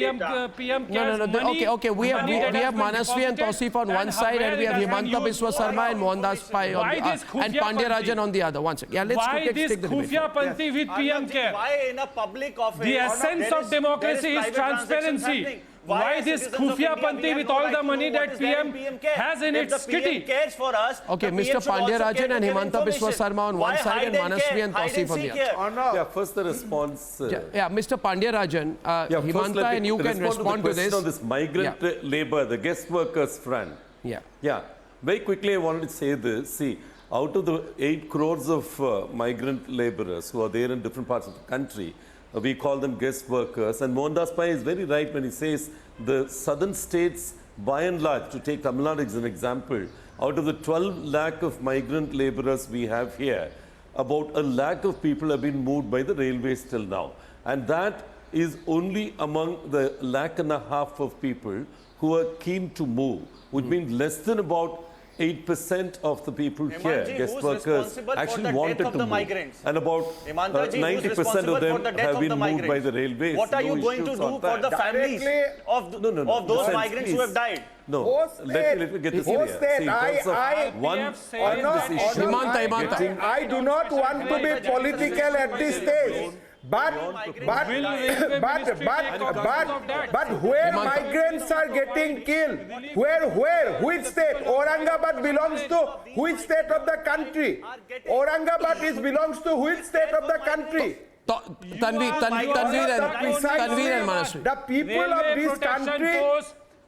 PM cares money? Okay. We have Manasvi and Tausif on one side, and we have Himanta Biswa Sarma and Mohandas Pai on the other, and Pandya Rajan on the other. One second. Yeah, let's why this take the debate. Khufia Panti with PM care? Why in a public office? The essence of democracy is transparency. Why this Khufia Panti with all the money that PM has in its kitty? Okay, Mr. Pandya Rajan and Himanta Biswa Sarma on one side and Manasvi and Tausif on the other. Yeah, first the response. Yeah, Mr. Pandya Rajan, Himanta and you can respond to this. On this migrant labor, the guest workers front. Yeah. Very quickly, I wanted to say this. See, out of the 8 crores of migrant laborers who are there in different parts of the country, we call them guest workers. And Mohandas Pai is very right when he says the southern states, by and large, to take Tamil Nadu as an example, out of the 12 lakh of migrant laborers we have here, about 1 lakh of people have been moved by the railways till now. And that is only among the 1.5 lakh of people who are keen to move, which means less than about 8% of the people here, guest workers, actually wanted to move. And about 90% of them have been moved by the railways. What are you going to do for the families of those migrants who have died? No, let me get this clear. Himanta, I do not want to be political at this stage. But where migrants are getting killed, which state? Aurangabad belongs to which state of the country? Aurangabad belongs to which state of the country? Tanveer and Manasvi. The people of this country.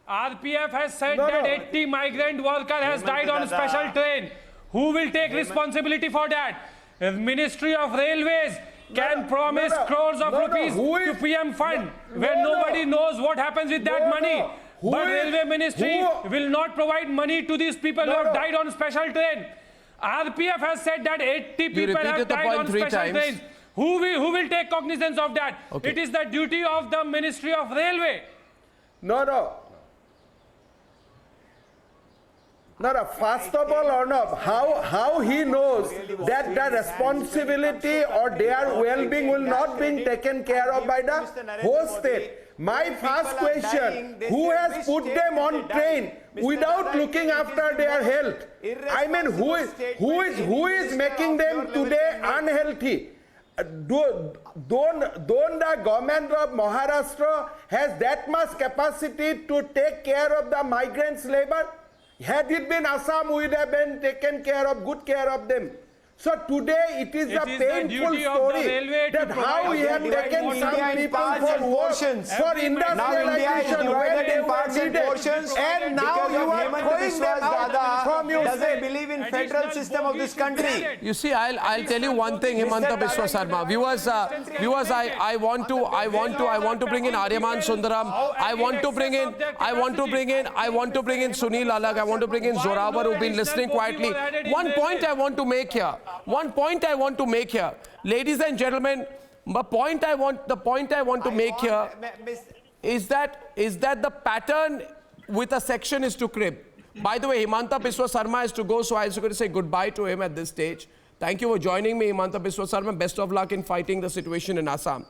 RPF has said that 80 migrant worker has died on special train. Who will take responsibility for that? The Ministry of Railways can promise crores of rupees to PM fund when nobody knows what happens with that money. But Railway Ministry will not provide money to these people who have died on special train. RPF has said that 80 people have died on special trains. Who will take cognizance of that? It is the duty of the Ministry of Railway. No. First of all, Arnab, how he knows that the responsibility or their well-being will not be taken care of by the host state? My first question, who has put them on train without looking after their health? I mean, who is making them today unhealthy? Don't the government of Maharashtra has that much capacity to take care of the migrants' labor? Had it been Assam, we would have been taken good care of them. So today it is a painful story that how we have taken some people for work, for industrialization where they were needed, and now you are throwing them out from your state. Doesn't believe in federal system of this country. You see, I'll tell you one thing, Himanta Biswa Sarma. Viewers, I want to bring in Aryaman Sundaram. I want to bring in Sunil Alag. I want to bring in Zorawar, who've been listening quietly. One point I want to make here. Ladies and gentlemen, the point I want to make here is that the pattern with a section is to crib. By the way, Himanta Biswa Sarma is to go, so I was going to say goodbye to him at this stage. Thank you for joining me, Himanta Biswa Sarma. Best of luck in fighting the situation in Assam.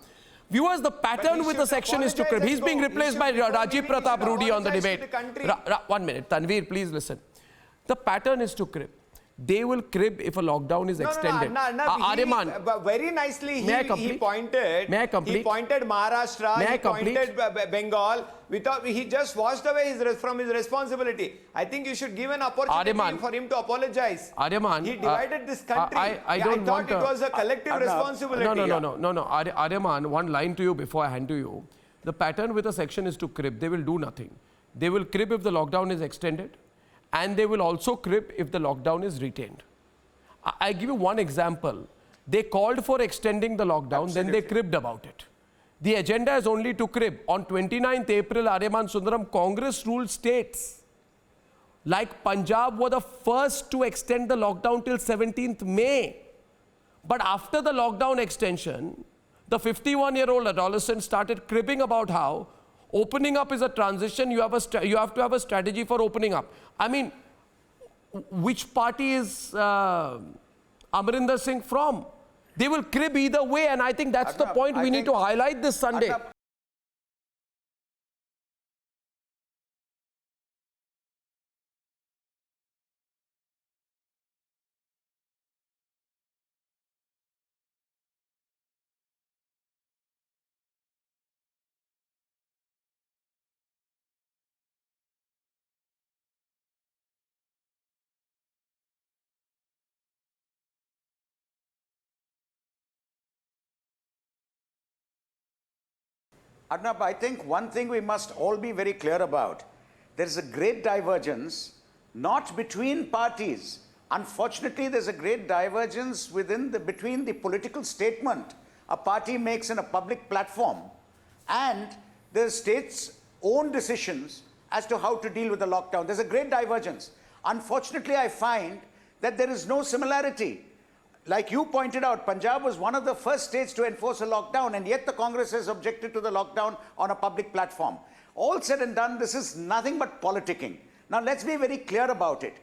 Viewers, the pattern with the section is to crib. He's being replaced by Rajiv Pratap Rudy on the debate. 1 minute. Tanveer, please listen. The pattern is to crib. They will crib if a lockdown is extended. Aryaman, very nicely he pointed. May I complete? He pointed Maharashtra. He pointed Bengal. He just washed away from his responsibility. I think you should give an opportunity for him to apologize. Aryaman, he divided this country. I thought it was a collective responsibility. No. Aryaman, one line to you before I hand to you. The pattern with a section is to crib. They will do nothing. They will crib if the lockdown is extended. And they will also crib if the lockdown is retained. I give you one example. They called for extending the lockdown, then they cribbed about it. The agenda is only to crib. On 29th April, Aryaman Sundaram, Congress ruled states like Punjab were the first to extend the lockdown till 17th May. But after the lockdown extension, the 51-year-old adolescent started cribbing about how opening up is a transition, you have to have a strategy for opening up. I mean, which party is Amarinder Singh from? They will crib either way, and I think that's the point we need to highlight this Sunday. Arnab, I think one thing we must all be very clear about, there is a great divergence, not between parties. Unfortunately, there's a great divergence between the political statement a party makes in a public platform and the state's own decisions as to how to deal with the lockdown. There's a great divergence. Unfortunately, I find that there is no similarity. Like you pointed out, Punjab was one of the first states to enforce a lockdown, and yet the Congress has objected to the lockdown on a public platform. All said and done, this is nothing but politicking. Now, let's be very clear about it.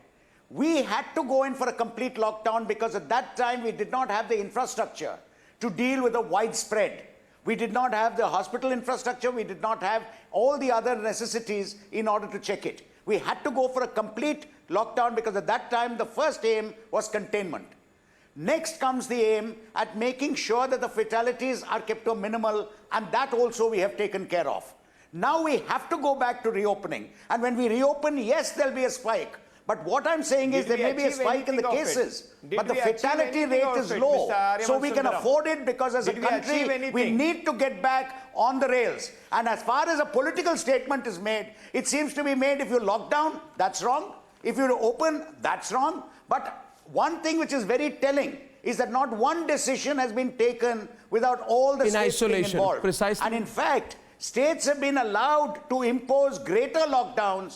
We had to go in for a complete lockdown because at that time we did not have the infrastructure to deal with the widespread. We did not have the hospital infrastructure. We did not have all the other necessities in order to check it. We had to go for a complete lockdown because at that time the first aim was containment. Next comes the aim at making sure that the fatalities are kept to a minimal, and that also we have taken care of. Now we have to go back to reopening. And when we reopen, yes, there'll be a spike. But what I'm saying is there may be a spike in the cases, but the fatality rate is low. So we can afford it because as a country, we need to get back on the rails. And as far as a political statement is made, it seems to be made if you lock down, that's wrong. If you open, that's wrong. But one thing which is very telling is that not one decision has been taken without all the states being involved. Precisely. And in fact, states have been allowed to impose greater lockdown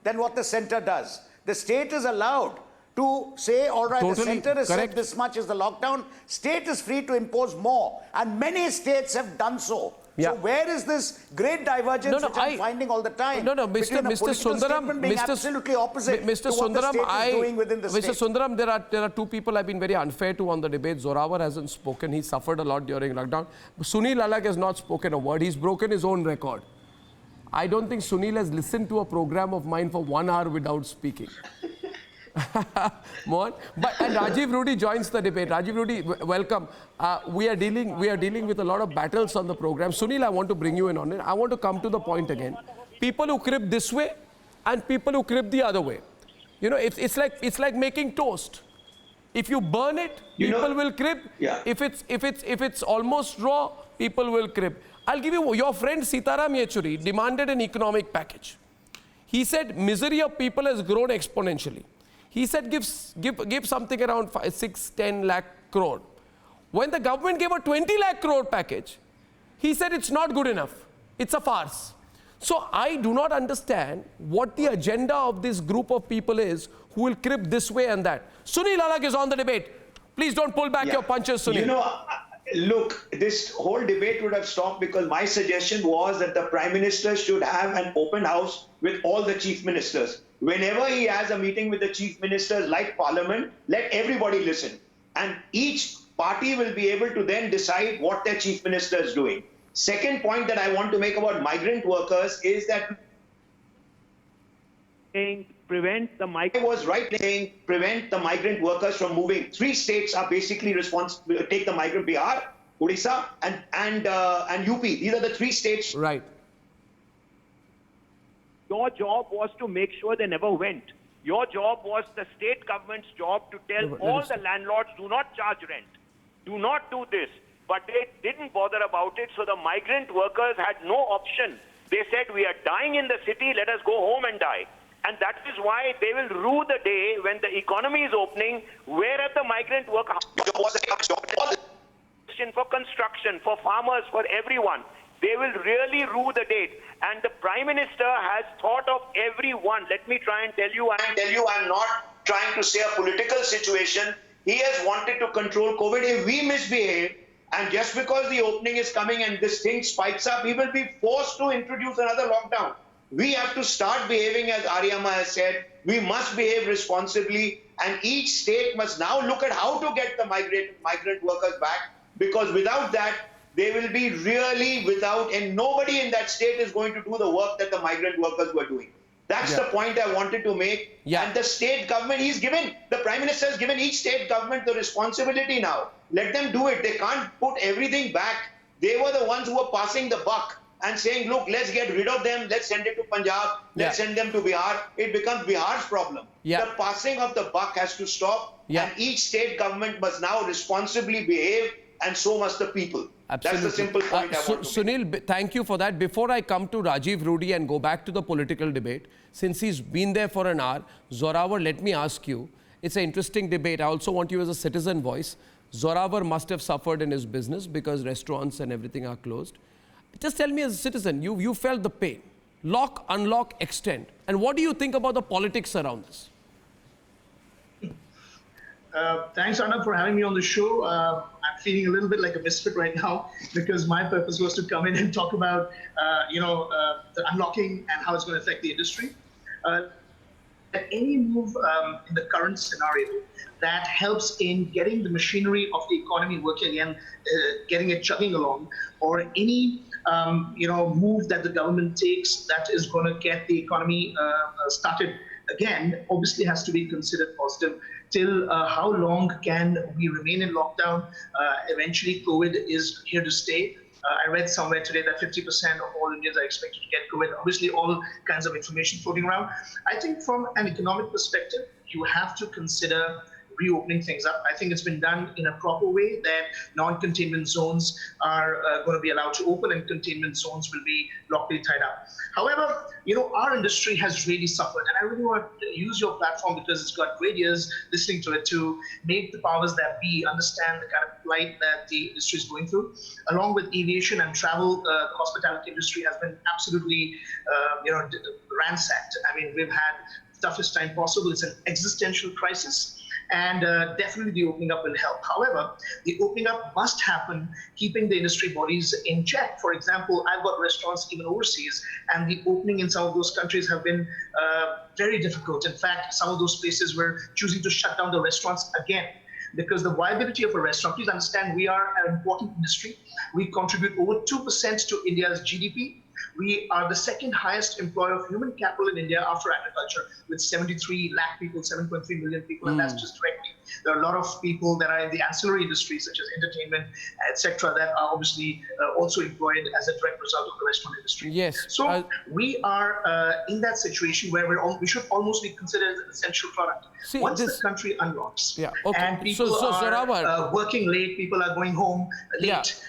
than what the center does. The state is allowed to say, all right, the center has said this much is the lockdown. State is free to impose more. And many states have done so. Yeah. So where is this great divergence which I'm finding all the time? Mr. Sundaram, absolutely opposite Mr. Sundaram, there are two people I've been very unfair to on the debate. Zorawar hasn't spoken. He suffered a lot during lockdown. Sunil Alagh has not spoken a word. He's broken his own record. I don't think Sunil has listened to a program of mine for 1 hour without speaking. Mohan. And Rajiv Rudy joins the debate. Rajiv Rudy, welcome. We are dealing with a lot of battles on the program. Sunil, I want to bring you in on it. I want to come to the point again. People who crib this way and people who crib the other way. You know, it's like making toast. If you burn it, people will crib. Yeah. If it's almost raw, people will crib. I'll give you your friend Sitaram Yechury demanded an economic package. He said misery of people has grown exponentially. He said give something around 6-10 lakh crore. When the government gave a 20 lakh crore package, he said it's not good enough. It's a farce. So I do not understand what the agenda of this group of people is who will crib this way and that. Sunil Alagh is on the debate. Please don't pull back your punches, Sunil. You know, look, this whole debate would have stopped because my suggestion was that the Prime Minister should have an open house with all the chief ministers. Whenever he has a meeting with the chief ministers like Parliament, let everybody listen. And each party will be able to then decide what their chief minister is doing. Second point that I want to make about migrant workers is that prevent the migrant workers from moving. 3 states are basically responsible. Take the migrant Bihar, Odisha, and UP. These are the 3 states. Right. Your job was to make sure they never went. Your job was the state government's job to tell all the landlords, do not charge rent. Do not do this. But they didn't bother about it, so the migrant workers had no option. They said, we are dying in the city, let us go home and die. And that is why they will rue the day when the economy is opening, where are the migrant workers for construction, for farmers, for everyone. They will really rue the date. And the Prime Minister has thought of everyone. Let me try and tell you, I'm not trying to say a political situation. He has wanted to control COVID. If we misbehave, and just because the opening is coming and this thing spikes up, he will be forced to introduce another lockdown. We have to start behaving as Aryama has said. We must behave responsibly, and each state must now look at how to get the migrant workers back, because without that, they will be really without, and nobody in that state is going to do the work that the migrant workers were doing. That's the point I wanted to make. And the state government, the Prime Minister has given each state government the responsibility now. Let them do it. They can't put everything back. They were the ones who were passing the buck and saying, look, let's get rid of them. Let's send it to Punjab. Let's send them to Bihar. It becomes Bihar's problem. The passing of the buck has to stop. And each state government must now responsibly behave, and so must the people. Absolutely. That's the simple point I want to make. Sunil, thank you for that. Before I come to Rajiv Rudy and go back to the political debate, since he's been there for an hour, Zorawar, let me ask you, it's an interesting debate. I also want you as a citizen voice. Zorawar must have suffered in his business because restaurants and everything are closed. Just tell me as a citizen, you felt the pain. Lock, unlock, extend. And what do you think about the politics around this? Thanks, Arnab, for having me on the show. I'm feeling a little bit like a misfit right now because my purpose was to come in and talk about, the unlocking and how it's going to affect the industry. Any move in the current scenario that helps in getting the machinery of the economy working again, getting it chugging along, or any move that the government takes that is going to get the economy started again, obviously has to be considered positive. Till how long can we remain in lockdown? Eventually, COVID is here to stay. I read somewhere today that 50% of all Indians are expected to get COVID. Obviously, all kinds of information floating around. I think from an economic perspective, you have to consider reopening things up. I think it's been done in a proper way that non-containment zones are going to be allowed to open and containment zones will be lockly tied up. However, our industry has really suffered, and I really want to use your platform because it's got great ears listening to it to make the powers that be understand the kind of plight that the industry is going through. Along with aviation and travel, the hospitality industry has been absolutely, ransacked. I mean, we've had the toughest time possible. It's an existential crisis. And definitely the opening up will help. However, the opening up must happen keeping the industry bodies in check. For example, I've got restaurants even overseas, and the opening in some of those countries have been very difficult. In fact, some of those places were choosing to shut down the restaurants again because the viability of a restaurant, please understand, we are an important industry. We contribute over 2% to India's GDP. We are the second highest employer of human capital in India after agriculture, with 73 lakh people, 7.3 million people, and that's just directly. There are a lot of people that are in the ancillary industries, such as entertainment, etc., that are obviously also employed as a direct result of the restaurant industry. Yes. So we are in that situation where we should almost be considered as an essential product. Once the country unlocks, and people are working late, people are going home late,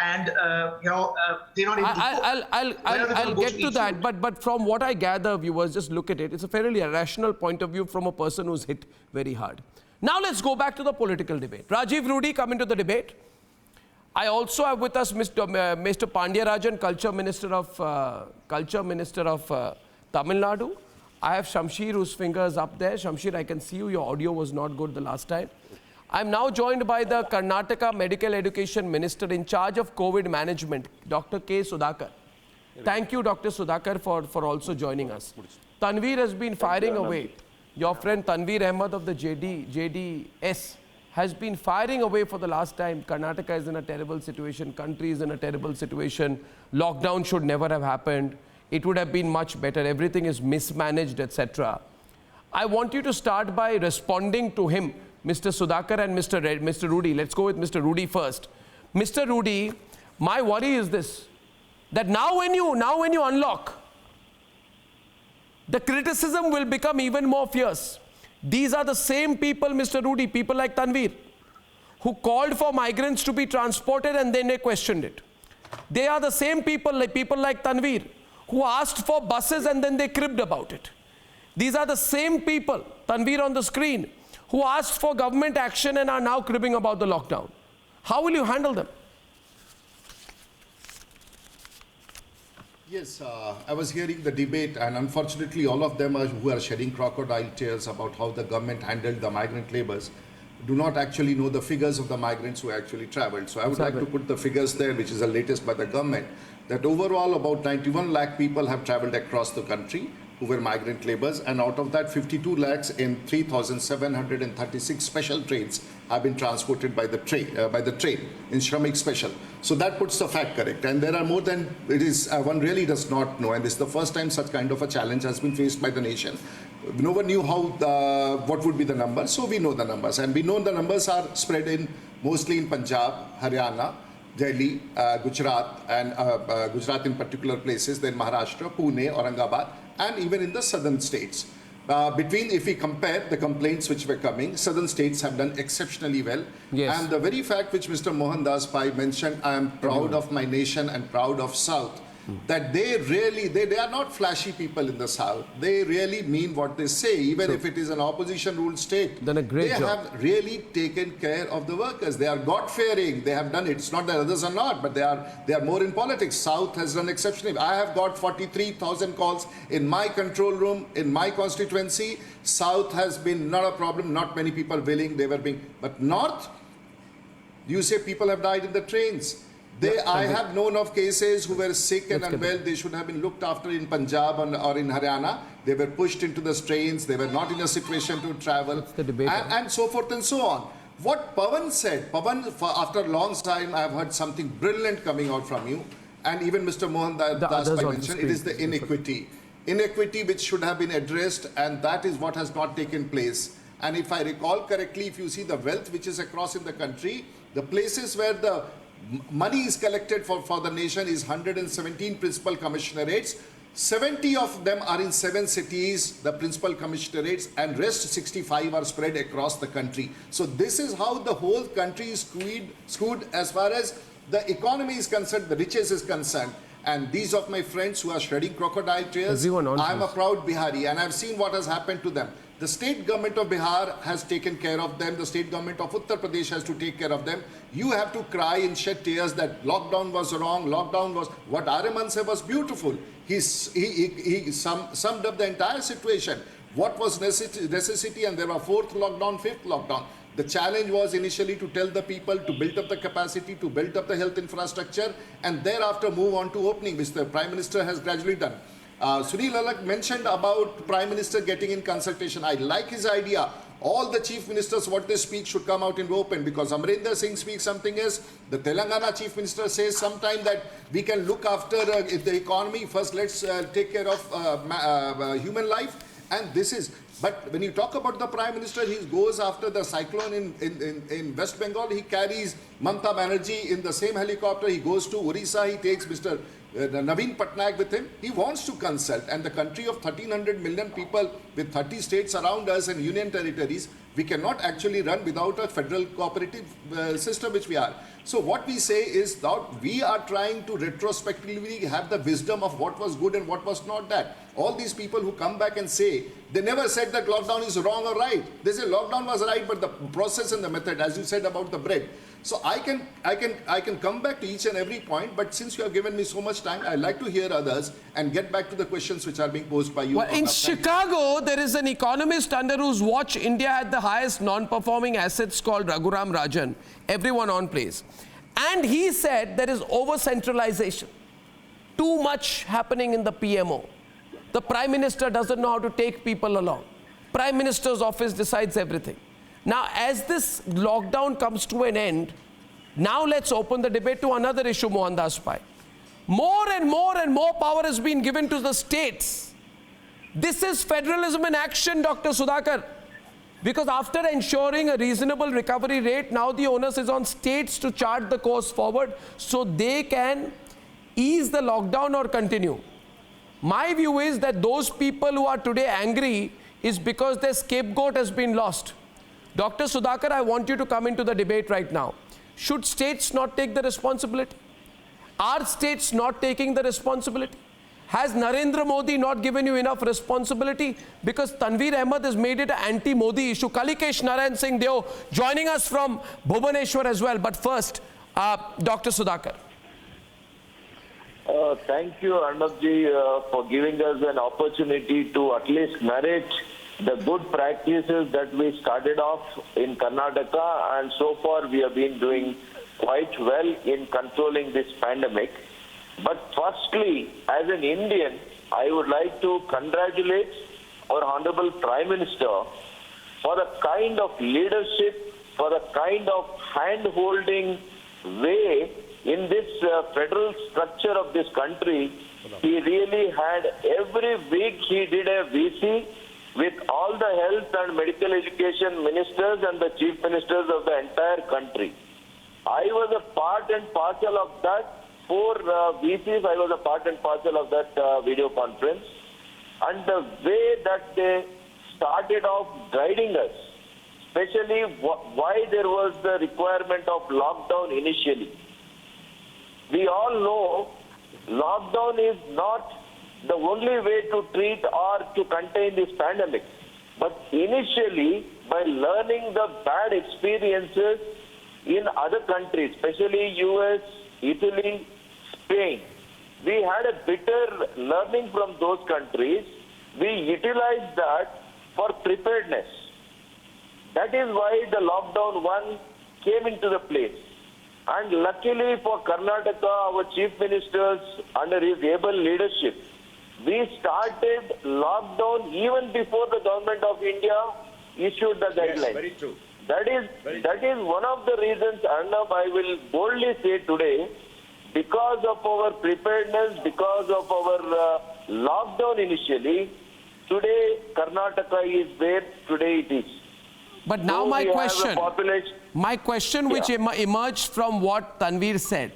and they're not able to I'll get to that, but from what I gather, viewers, just look at it. It's a fairly irrational point of view from a person who's hit very hard. Now let's go back to the political debate. Rajiv Rudy, come into the debate. I also have with us Mr. Pandya-Rajan, Culture Minister of Tamil Nadu. I have Shamsher, whose finger is up there. Shamsher, I can see you. Your audio was not good the last time. I'm now joined by the Karnataka Medical Education Minister in charge of COVID management, Dr. K. Sudhakar. Thank you, Dr. Sudhakar, for also joining us. Tanveer has been firing away. Your friend Tanveer Ahmed of the JDS has been firing away for the last time. Karnataka is in a terrible situation. Country is in a terrible situation. Lockdown should never have happened. It would have been much better. Everything is mismanaged, etc. I want you to start by responding to him, Mr. Sudhakar and Mr. Rudy. Let's go with Mr. Rudy first. Mr. Rudy, my worry is this, that now when you unlock, the criticism will become even more fierce. These are the same people, Mr. Rudy, people like Tanveer, who called for migrants to be transported and then they questioned it. They are the same people like Tanveer, who asked for buses and then they cribbed about it. These are the same people, Tanveer on the screen, who asked for government action and are now cribbing about the lockdown. How will you handle them? Yes, I was hearing the debate, and unfortunately all of them who are shedding crocodile tears about how the government handled the migrant labours do not actually know the figures of the migrants who actually travelled. So I would like to put the figures there, which is the latest by the government, that overall about 91 lakh people have travelled across the country who were migrant labours, and out of that 52 lakhs in 3,736 special trains have been transported by the train in Shramik Special. So that puts the fact correct, and there are more than it is one really does not know, and this is the first time such kind of a challenge has been faced by the nation. No one knew how what would be the numbers, so we know the numbers, and we know the numbers are spread in mostly in Punjab, Haryana, Delhi, Gujarat, and Gujarat in particular places, then Maharashtra, Pune, Aurangabad, and even in the southern states. If we compare the complaints which were coming, southern states have done exceptionally well. Yes. And the very fact which Mr. Mohandas Pai mentioned, I am proud of my nation and proud of South, that they are not flashy people in the South. They really mean what they say, even if it is an opposition-ruled state. Done a great job. They have really taken care of the workers. They are God-fearing. They have done it. It's not that others are not, but they are more in politics. South has done exceptionally. I have got 43,000 calls in my control room, in my constituency. South has been not a problem. Not many people willing. They were being, but North, you say people have died in the trains. I have known of cases who were sick and unwell. They should have been looked after in Punjab or in Haryana. They were pushed into the trains. They were not in a situation to travel. And so forth and so on. What Pawan said, after a long time, I have heard something brilliant coming out from you. And even Mr. Mohandas Pai mentioned, it is the inequity. Inequity which should have been addressed, and that is what has not taken place. And if I recall correctly, if you see the wealth which is across in the country, the places where the money is collected for the nation is 117 principal commissionerates. 70 of them are in 7 cities, the principal commissionerates, and rest 65 are spread across the country. So this is how the whole country is skewed as far as the economy is concerned, the riches is concerned. And these of my friends who are shedding crocodile tears, I am a proud Bihari, and I've seen what has happened to them. The state government of Bihar has taken care of them. The state government of Uttar Pradesh has to take care of them. You have to cry and shed tears that lockdown was wrong. Lockdown was what Aryaman said was beautiful. He summed up the entire situation. What was necessity, and there were 4th lockdown, 5th lockdown. The challenge was initially to tell the people to build up the capacity, to build up the health infrastructure, and thereafter move on to opening, which the Prime Minister has gradually done. Sunil Alak mentioned about Prime Minister getting in consultation. I like his idea. All the chief ministers, what they speak should come out in open, because Amrinder Singh speaks something else. The Telangana chief minister says sometime that we can look after the economy. First, let's take care of human life. And this is, but when you talk about the Prime Minister, he goes after the cyclone in West Bengal. He carries Mamata Banerjee in the same helicopter. He goes to Orissa. He takes Mr. Naveen Patnaik with him. He wants to consult, and the country of 1,300 million people with 30 states around us and union territories, we cannot actually run without a federal cooperative system which we are. So what we say is that we are trying to retrospectively have the wisdom of what was good and what was not that. All these people who come back and say, they never said that lockdown is wrong or right. They say lockdown was right, but the process and the method, as you said about the bread. So I can come back to each and every point, but since you have given me so much time, I'd like to hear others and get back to the questions which are being posed by you. Well, in Chicago, there is an economist under whose watch India had the highest non-performing assets called Raghuram Rajan. Everyone on place. And he said there is over-centralization. Too much happening in the PMO. The Prime Minister doesn't know how to take people along. Prime Minister's office decides everything. Now, as this lockdown comes to an end, now let's open the debate to another issue, Mohandas Pai. More and more power has been given to the states. This is federalism in action, Dr. Sudhakar. Because after ensuring a reasonable recovery rate, now the onus is on states to chart the course forward so they can ease the lockdown or continue. My view is that those people who are today angry is because their scapegoat has been lost. Dr. Sudhakar, I want you to come into the debate right now. Should states not take the responsibility? Are states not taking the responsibility? Has Narendra Modi not given you enough responsibility? Because Tanveer Ahmed has made it an anti-Modi issue. Kalikesh Narayan Singh Deo joining us from Bhubaneswar as well. But first, Dr. Sudhakar. Thank you, Arnabji, for giving us an opportunity to at least narrate the good practices that we started off in Karnataka, and so far we have been doing quite well in controlling this pandemic. But firstly, as an Indian, I would like to congratulate our Honorable Prime Minister for the kind of leadership, for the kind of hand-holding way in this federal structure of this country. He really had, every week he did a VC with all the health and medical education ministers and the chief ministers of the entire country. I was a part and parcel of that. 4 VCs, I was a part and parcel of that video conference. And the way that they started off guiding us, especially why there was the requirement of lockdown initially. We all know lockdown is not the only way to treat or to contain this pandemic. But initially, by learning the bad experiences in other countries, especially US, Italy, Spain, we had a bitter learning from those countries. We utilized that for preparedness. That is why the lockdown 1 came into the place. And luckily for Karnataka, our chief ministers, under his able leadership, we started lockdown even before the government of India issued the guidelines. Yes, very true. That is one of the reasons, Arnab, I will boldly say today, because of our preparedness, because of our lockdown initially, today Karnataka is where today it is. But now my question which emerged from what Tanveer said,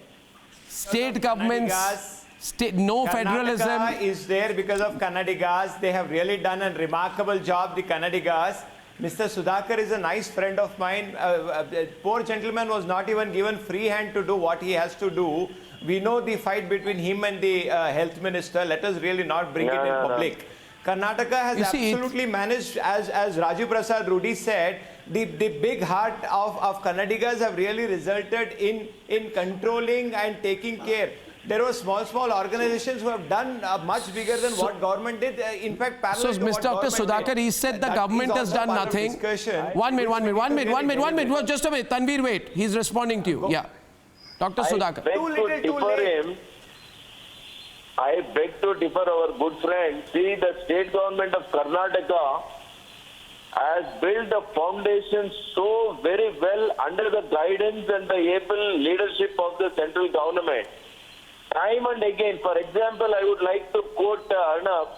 state governments, no federalism. Karnataka is there because of Kannadigas. They have really done a remarkable job, the Kannadigas. Mr. Sudhakar is a nice friend of mine. Poor gentleman was not even given free hand to do what he has to do. We know the fight between him and the health minister. Let us really not bring it in public. Karnataka has absolutely managed, as Raju Prasad Rudy said, the big heart of Kannadigas have really resulted in controlling and taking care. There were small organizations who have done much bigger than what government did. In fact, parallel to what Dr. Sudhakar, he said the government has done nothing. One minute. Just a minute. Tanveer, wait. He's responding to you. Yeah. Dr. Sudhakar. I beg to differ, our good friend. See, the state government of Karnataka has built a foundation so very well under the guidance and the able leadership of the central government. Time and again, for example, I would like to quote Arnab.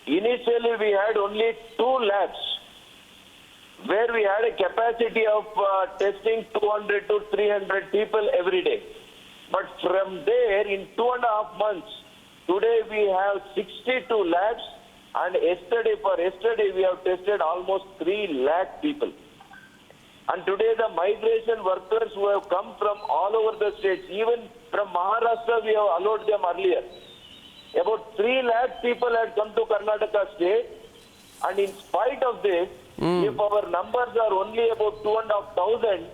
Initially, we had only 2 labs where we had a capacity of testing 200 to 300 people every day. But from there, in 2.5 months, today we have 62 labs, and yesterday we have tested almost 3 lakh people. And today the migration workers who have come from all over the states, even from Maharashtra, we have allowed them earlier. About 3 lakh people had come to Karnataka state, and in spite of this, if our numbers are only about 2,500,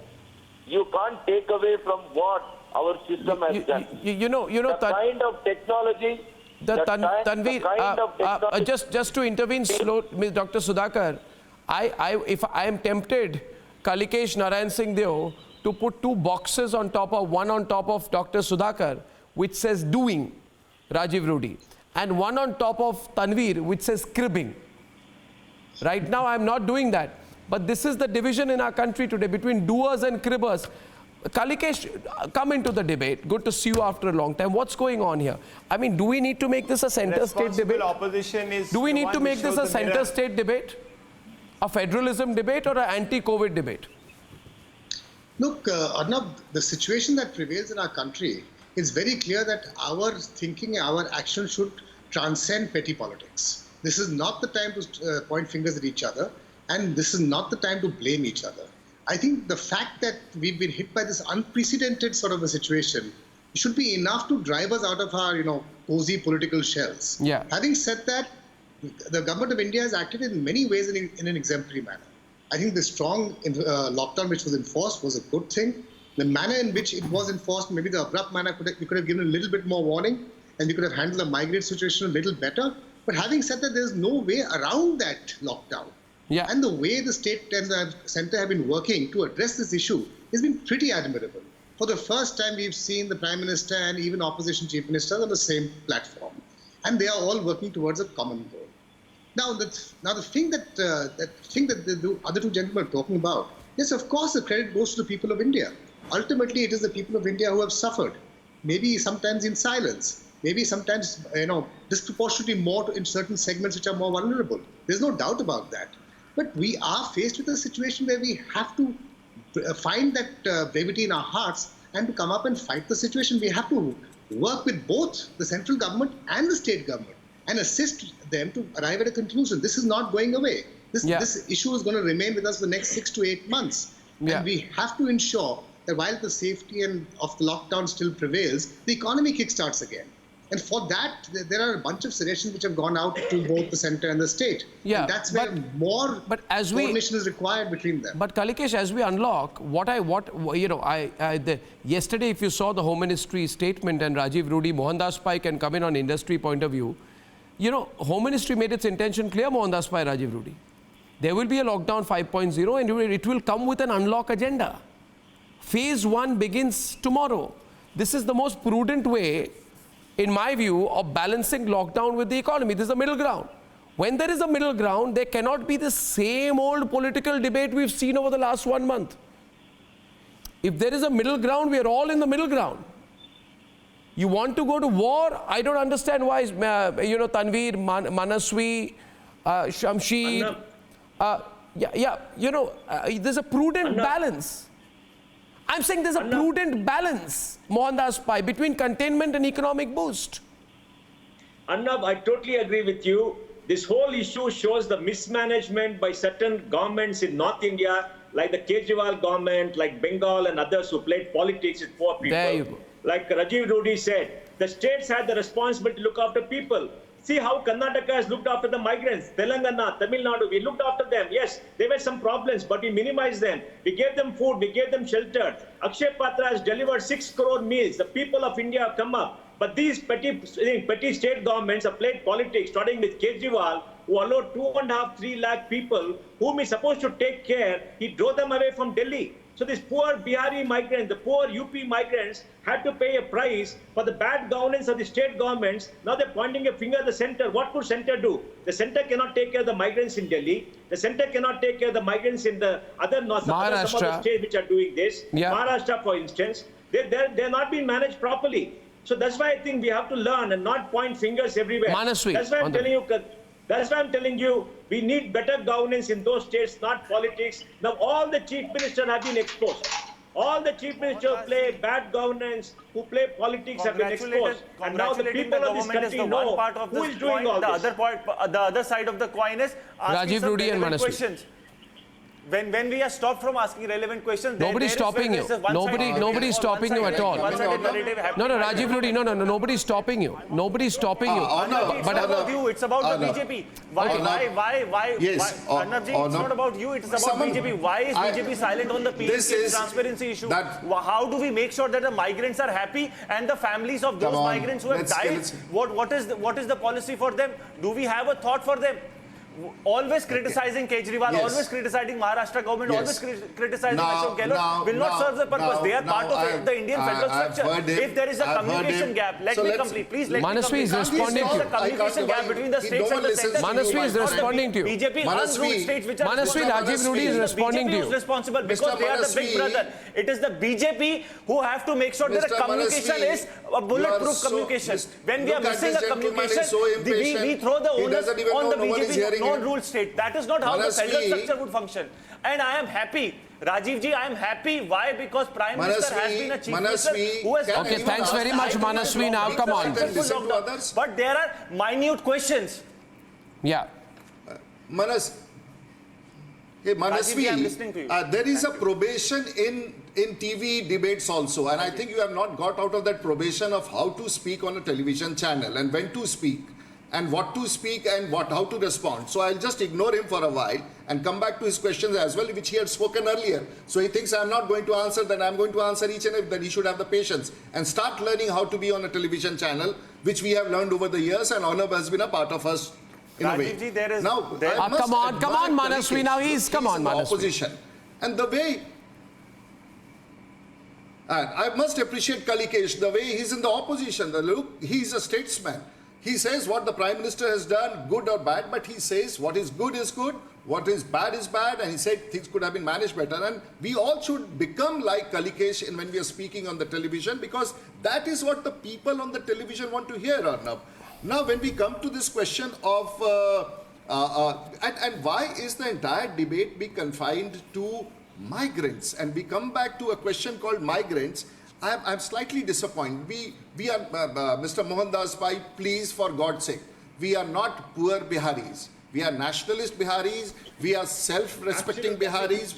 you can't take away from what our system has done. The kind of technology. Tanveer, just to intervene, Dr. Sudhakar, if I am tempted, Kalikesh Narayan Singh Deo, to put 2 boxes on top of, one on top of Dr. Sudhakar, which says doing, Rajiv Rudy, and one on top of Tanveer, which says cribbing. Right now, I am not doing that. But this is the division in our country today between doers and cribbers. Kalikesh, come into the debate. Good to see you after a long time. What's going on here? I mean, do we need to make this a center-state debate? Opposition is. Do we need to make this a center-state debate? A federalism debate or an anti-COVID debate? Look, Arnab, the situation that prevails in our country is very clear that our thinking, our action should transcend petty politics. This is not the time to point fingers at each other, and this is not the time to blame each other. I think the fact that we've been hit by this unprecedented sort of a situation should be enough to drive us out of our, cozy political shells. Yeah. Having said that, the government of India has acted in many ways in an exemplary manner. I think the strong lockdown which was enforced was a good thing. The manner in which it was enforced, maybe the abrupt manner, we could have given a little bit more warning, and we could have handled the migrant situation a little better. But having said that, there's no way around that lockdown. Yeah. And the way the state and the centre have been working to address this issue has been pretty admirable. For the first time, we've seen the Prime Minister and even opposition chief ministers on the same platform. And they are all working towards a common goal. Now, the thing that the other two gentlemen are talking about, yes, of course, the credit goes to the people of India. Ultimately, it is the people of India who have suffered, maybe sometimes in silence, maybe sometimes, disproportionately more in certain segments which are more vulnerable. There's no doubt about that. But we are faced with a situation where we have to find that brevity in our hearts and to come up and fight the situation. We have to work with both the central government and the state government and assist them to arrive at a conclusion. This is not going away. This issue is going to remain with us for the next 6 to 8 months. Yeah. And we have to ensure that while the safety of the lockdown still prevails, the economy kickstarts again. And for that, there are a bunch of suggestions which have gone out to both the centre and the state. Yeah, and that's where more coordination is required between them. But Kalikesh, as we unlock, yesterday, if you saw the Home Ministry statement and Rajiv Rudi, Mohandas Pai can come in on industry point of view. Home Ministry made its intention clear, Mohandas Pai, Rajiv Rudi. There will be a lockdown 5.0 and it will come with an unlock agenda. Phase 1 begins tomorrow. This is the most prudent way, in my view, of balancing lockdown with the economy. This is a middle ground. When there is a middle ground, there cannot be the same old political debate we've seen over the last 1 month. If there is a middle ground, we are all in the middle ground. You want to go to war? I don't understand why, Tanveer, Manaswi, Shamsheed. There's a prudent balance. I'm saying there's a prudent balance, Mohandas Pai, between containment and economic boost. Arnab, I totally agree with you. This whole issue shows the mismanagement by certain governments in North India, like the Kejriwal government, like Bengal and others who played politics with poor people. There you go. Like Rajiv Rudi said, the states had the responsibility to look after people. See how Karnataka has looked after the migrants, Telangana, Tamil Nadu, we looked after them. Yes, there were some problems, but we minimized them. We gave them food, we gave them shelter. Akshay Patra has delivered 6 crore meals. The people of India have come up. But these petty state governments have played politics, starting with Kejriwal, who allowed 2.5, 3 lakh people whom he's supposed to take care. He drove them away from Delhi. So these poor Bihari migrants, the poor UP migrants had to pay a price for the bad governance of the state governments. Now they're pointing a finger at the centre. What could centre do? The centre cannot take care of the migrants in Delhi. The centre cannot take care of the migrants in the other some other states which are doing this. Yeah. Maharashtra, for instance, they're not being managed properly. So that's why I think we have to learn and not point fingers everywhere. Manaswi, that's why I'm telling you. That's why I'm telling you, we need better governance in those states, not politics. Now, all the chief ministers have been exposed. All the chief ministers who play bad governance, who play politics have been exposed. And now the people of this country know who is doing all this. The other side of the coin is asking Rajiv Rudi and Manaswi. questions. When we are stopped from asking relevant questions, nobody's stopping you. Nobody's stopping you at all. No, Rajiv Rudi, no, nobody's stopping you. Nobody's stopping you. It's not about you, it's about the BJP. Why? Yes, Arnabji, it's not about you, it's about BJP. Why is BJP silent on the PMC transparency issue? How do we make sure that the migrants are happy and the families of those migrants who have died, what is the policy for them? Do we have a thought for them? Always criticizing Kejriwal, always criticizing Maharashtra government, always criticizing Ashok Gehlot will not serve the purpose. They are part of the Indian federal structure. If there is a communication gap, let me complete. Please let me complete. Manaswi is responding to you. The communication gap between the states and the center. Manaswi is responding to you. BJP unruled states which are Manaswi, Rajiv Rudi is responding to you. BJP is responsible because they are the big brother. It is the BJP who have to make sure that the communication is a bulletproof communication. When we are missing a communication, we throw the onus on the BJP non-ruled state. That is not how the federal structure would function. And I am happy. Rajiv ji, I am happy. Why? Because Prime Minister has been a chief minister who has... Okay, thanks very much, Manaswi. Now, come on. But there are minute questions. Yeah. Hey, Rajivji, I'm listening to you. There is a probation in TV debates also, and I think you have not got out of that probation of how to speak on a television channel and when to speak and what to speak and how to respond. So I'll just ignore him for a while and come back to his questions as well, which he had spoken earlier. So he thinks I'm not going to answer, then I'm going to answer each and every, then he should have the patience and start learning how to be on a television channel, which we have learned over the years, and Arnab has been a part of us. In a way. There is now, come on, Manasvi. Now come on, Manasvi. Opposition, and the way, and I must appreciate Kalikesh, the way he's in the opposition. Look, he's a statesman. He says what the Prime Minister has done, good or bad, but he says what is good, what is bad, and he said things could have been managed better. And we all should become like Kalikesh when we are speaking on the television, because that is what the people on the television want to hear, Arnab. Now, when we come to this question of, and why is the entire debate be confined to migrants? And we come back to a question called migrants. I'm slightly disappointed. We are, Mr. Mohandas Pai, please, for God's sake, we are not poor Biharis. We are nationalist Biharis. We are self-respecting Biharis.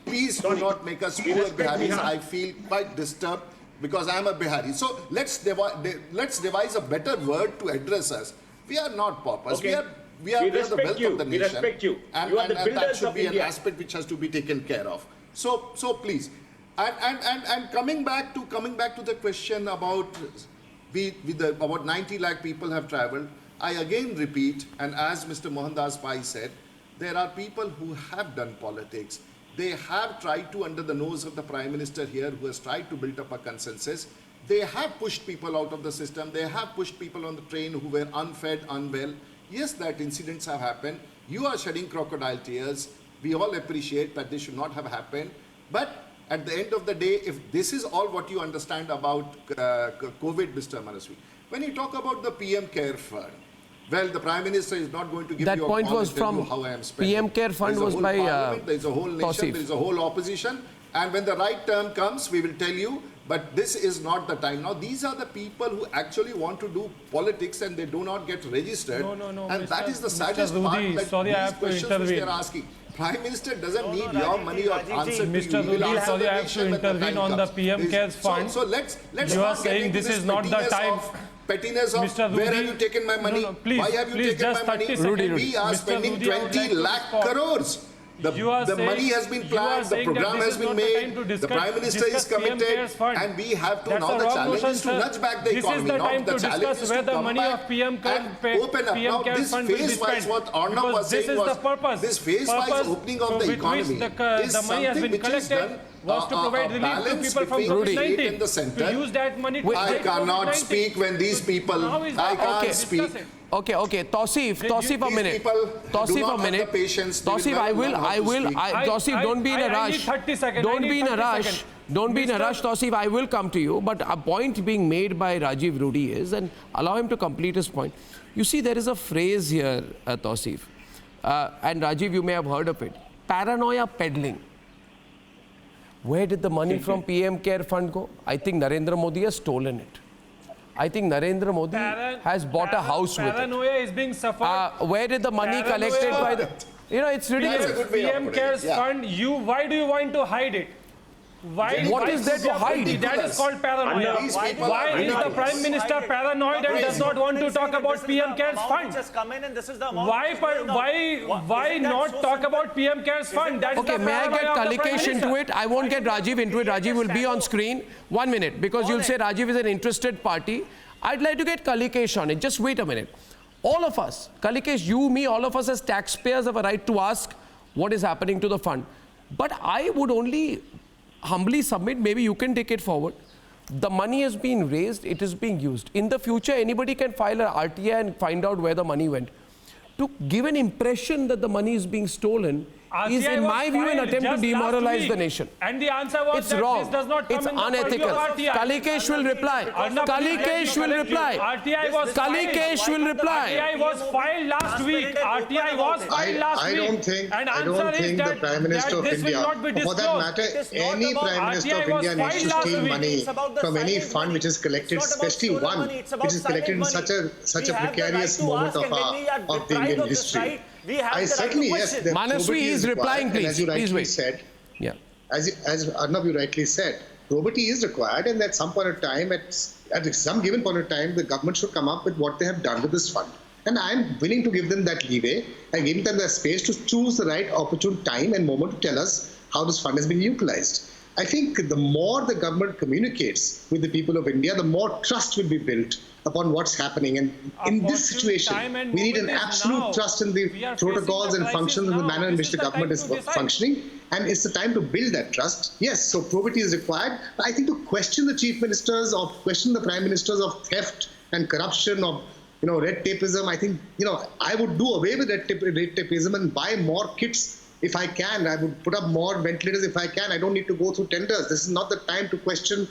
Please do not make us poor Biharis. I feel quite disturbed, because I am a Bihari. So let's devise a better word to address us. We are not paupers. Okay. We are the wealth of the nation. We respect you. And, You are the and that builders should of be India. an aspect which has to be taken care of. So please. And coming back to the question about about 90 lakh people have travelled, I again repeat, and as Mr. Mohandas Pai said, there are people who have done politics. They have tried to, under the nose of the Prime Minister here, who has tried to build up a consensus. They have pushed people out of the system. They have pushed people on the train who were unfed, unwell. Yes, that incidents have happened. You are shedding crocodile tears. We all appreciate that this should not have happened. But at the end of the day, if this is all what you understand about COVID, Mr. Manasvi, when you talk about the PM Care Fund, well, the Prime Minister is not going to give that you a point call was and tell from you how I am spending. PM Care Fund was by there is a whole nation, Tausif. there is a whole opposition, and when the right term comes, we will tell you, but this is not the time. Now, these are the people who actually want to do politics and they do not get registered. No, and that is the Mr. saddest Rudi, part, that sorry, I these have to questions which they intervene. are asking. Prime Minister doesn't need your money or answer to Mr. you. He will Rudi, answer sorry, the I have to nation when the intervene time on the comes. PM Cares Fund. So let's You are not get saying into this is not the time. Pettiness of Mr. where Rudi, have you taken my money? please, Why have you please, taken just my money? 30 seconds. We are Mr. spending Rudi, I would 20 like to lakh respond. crores. The money has been planned, the program has been made, the Prime Minister is committed, and we have to, now the challenge is to nudge back the economy. This is the time the to challenge discuss is where to the come money back of PM and open up. Now this phase-wise, what Arnab was saying was, this phase-wise opening of the economy is something which is done was to provide relief to people from COVID-19. To use that money to I cannot speak when these people, I can't speak. Okay. Tausif, a minute. Tausif, a minute. Tausif, Tausif, don't be in a rush. Don't be in a rush. Don't be in a rush, Tausif. I will come to you. But a point being made by Rajiv Rudi is, and allow him to complete his point. You see, there is a phrase here, Tausif, and Rajiv, you may have heard of it. Paranoia peddling. Where did the money from PM Care Fund go? I think Narendra Modi has stolen it. I think Narendra Modi has bought a house with it. Paranoia is being suffered. Where did the money collected by the... You know, it's ridiculous. PM Cares Fund, why do you want to hide it? What is there to hide? That is called paranoia. Why is the Prime Minister paranoid and does not want to talk about PM Cares Fund? Why not talk about PM Cares Fund? Okay, may I get Kalikesh into it? I won't get Rajiv into it. Rajiv will be on screen. 1 minute, because you'll say Rajiv is an interested party. I'd like to get Kalikesh on it. Just wait a minute. All of us, Kalikesh, you, me, all of us as taxpayers have a right to ask what is happening to the fund. But I would only humbly submit, maybe you can take it forward. The money has been raised, it is being used. In the future, anybody can file an RTI and find out where the money went. To give an impression that the money is being stolen is, in my view, an attempt to demoralize the nation. And the answer was it's wrong. This does not come it's in the unethical. RTI. Kalikesh will reply. Kalikesh will reply. Kalikesh will reply. RTI was filed last week. RTI was filed last week. I don't think the Prime Minister of India, for that matter, any Prime Minister of India needs to steal money from any fund which is collected, especially one which is collected in such a precarious moment of the Indian history. We have the certainly, right to yes. question. Manasvi is replying, please. As you rightly Please wait. said, Yeah. as Arnab, you rightly said, probity is required, and at some point of time, at some given point of time, the government should come up with what they have done with this fund. And I'm willing to give them that leeway and give them the space to choose the right opportune time and moment to tell us how this fund has been utilized. I think the more the government communicates with the people of India, the more trust will be built upon what's happening. And in this situation, we need an absolute trust in the protocols and functions and the manner in which the government is functioning. And it's the time to build that trust. Yes, so probity is required. But I think to question the chief ministers or question the prime ministers of theft and corruption, of red tapeism, I think, I would do away with red tapeism and buy more kits if I can. I would put up more ventilators if I can. I don't need to go through tenders. This is not the time to question,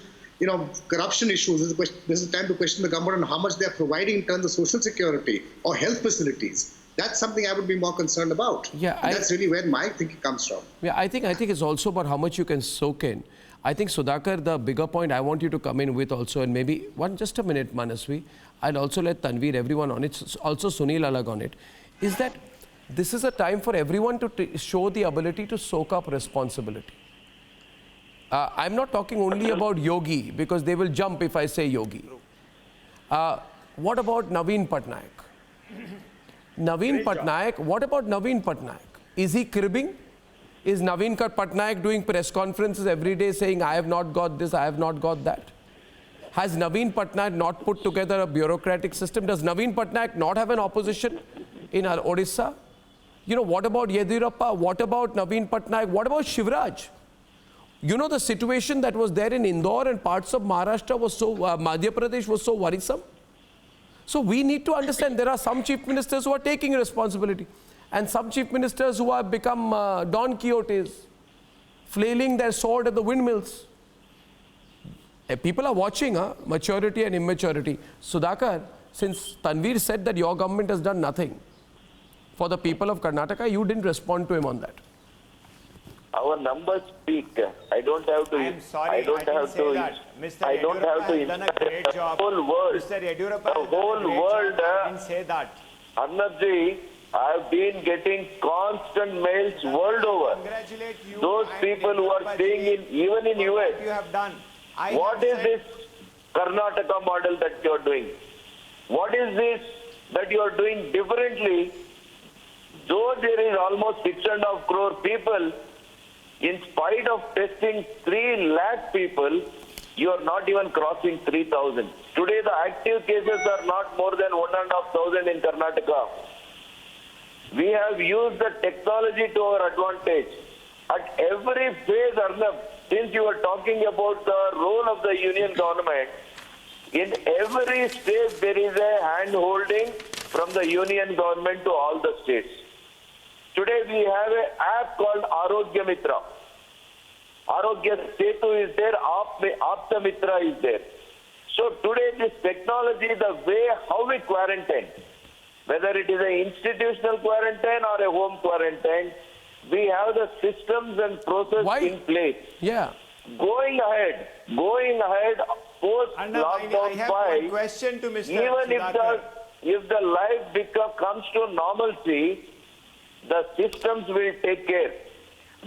corruption issues. This is the time to question the government on how much they are providing in terms of social security or health facilities. That's something I would be more concerned about. Yeah, that's really where my thinking comes from. Yeah, I think it's also about how much you can soak in. I think, Sudhakar, the bigger point I want you to come in with also, and maybe just a minute, Manasvi, I'd also let Tanveer, everyone on it, also Sunil Alag on it, is that this is a time for everyone to show the ability to soak up responsibility. I'm not talking only about Yogi, because they will jump if I say Yogi. What about Naveen Patnaik? What about Naveen Patnaik? Is he cribbing? Is Naveen Patnaik doing press conferences every day saying, I have not got this, I have not got that? Has Naveen Patnaik not put together a bureaucratic system? Does Naveen Patnaik not have an opposition in Odisha? What about Yediyurappa? What about Naveen Patnaik? What about Shivraj? The situation that was there in Indore and parts of Maharashtra was Madhya Pradesh was so worrisome. So we need to understand there are some chief ministers who are taking responsibility and some chief ministers who have become Don Quixotes, flailing their sword at the windmills. People are watching maturity and immaturity. Sudhakar, since Tanveer said that your government has done nothing for the people of Karnataka, you didn't respond to him on that. Our numbers speak. I don't have to. I'm sorry, I don't have to. Mr. I don't have to. Has done a great job. The whole world. Mr. Yediyurappa The whole world. I didn't say that. Arnabji, I've been getting constant mails world over. Congratulate you. Those people who are staying even in US. What you have done. What is this Karnataka model that you're doing? What is this that you're doing differently? Though there is almost 6.5 crore people, in spite of testing 3 lakh people, you are not even crossing 3,000. Today the active cases are not more than 1,500 in Karnataka. We have used the technology to our advantage. At every phase, Arnab, since you are talking about the role of the union government, in every state there is a hand-holding from the union government to all the states. Today we have an app called Arogya Mitra. Arogya Setu is there, Apta Mitra is there. So today this technology, the way how we quarantine, whether it is an institutional quarantine or a home quarantine, we have the systems and process in place. Yeah. Going ahead, post lockdown 5, question to Mr. even if the life comes to normalcy, the systems will take care.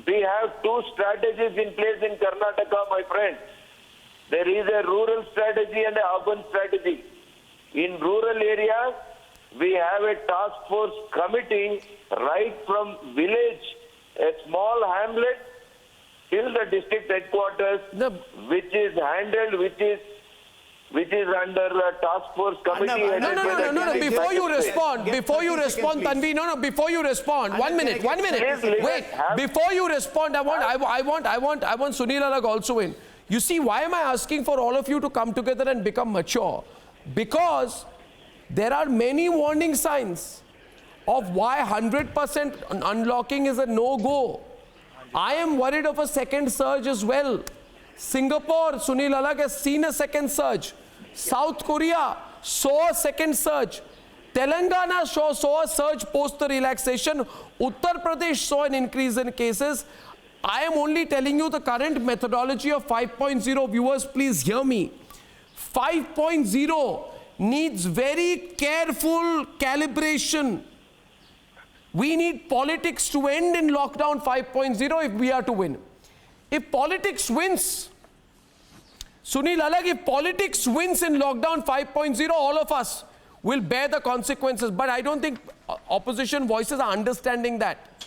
We have 2 strategies in place in Karnataka, my friend. There is a rural strategy and an urban strategy. In rural areas, we have a task force committee right from village, a small hamlet, till the district headquarters, which is handled, which is under the task force committee. No. Before you respond, Tanvi, before you respond, one minute. Wait, before you respond, I want Sunil Alag also in. You see, why am I asking for all of you to come together and become mature? Because there are many warning signs of why 100% unlocking is a no-go. I am worried of a second surge as well. Singapore, Sunil Alag, has seen a second surge. South Korea saw a second surge. Telangana saw a surge post the relaxation. Uttar Pradesh saw an increase in cases. I am only telling you the current methodology of 5.0. Viewers, please hear me. 5.0 needs very careful calibration. We need politics to end in lockdown 5.0 if we are to win. If politics wins, Sunil Alagh, if politics wins in lockdown 5.0, all of us will bear the consequences. But I don't think opposition voices are understanding that.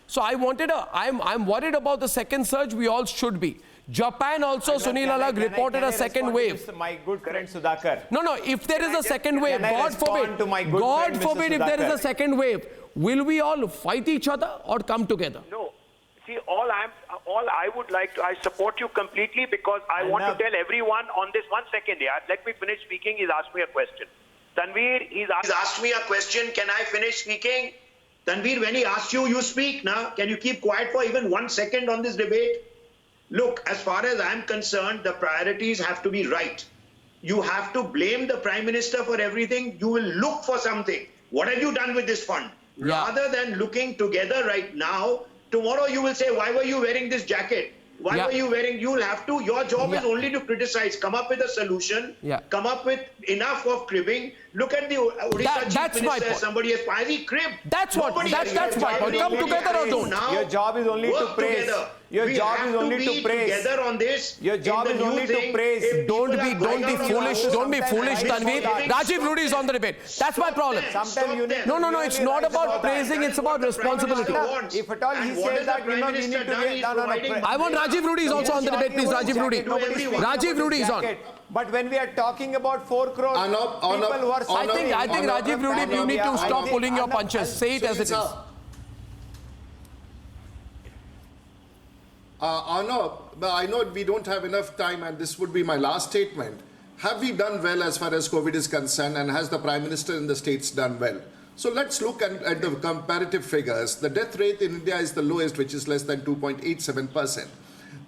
So I'm worried about the second surge. We all should be. Japan also, Sunil Alagh, reported a second wave. My good friend Sudhakar. No, if there is a second wave, God forbid if there is a second wave, will we all fight each other or come together? No. See, I would like to, I support you completely because I want to tell everyone on this 1 second here. Let me finish speaking. He's asked me a question. Tanveer, he's asked me a question. Can I finish speaking? Tanveer, when he asks you, you speak now. Can you keep quiet for even 1 second on this debate? Look, as far as I'm concerned, the priorities have to be right. You have to blame the Prime Minister for everything. You will look for something. What have you done with this fund? Yeah. Rather than looking together right now, tomorrow you will say, why were you wearing this jacket? Why were you wearing, you'll have to, your job is only to criticize, come up with a solution, come up with enough of cribbing. Look at the Odisha Chief Minister, somebody has he cribbed. That's my point. Come together or don't. Your job is only to praise. Your job is only to praise. Together on this. Your job is only to praise. Don't be foolish, Tanveer. Rajiv Rudi is on the debate. That's my problem. No, it's not about praising, it's about responsibility. If at all he says that, we need to get... I want Rajiv Rudi is also on the debate, please. Rajiv Rudi. Rajiv Rudi is on. But when we are talking about 4 crore people who are... I think Rajiv Rudi, you need to stop pulling your punches. Say it as it is. Arnab, I know we don't have enough time and this would be my last statement. Have we done well as far as COVID is concerned, and has the Prime Minister in the states done well? So let's look at the comparative figures. The death rate in India is the lowest, which is less than 2.87%.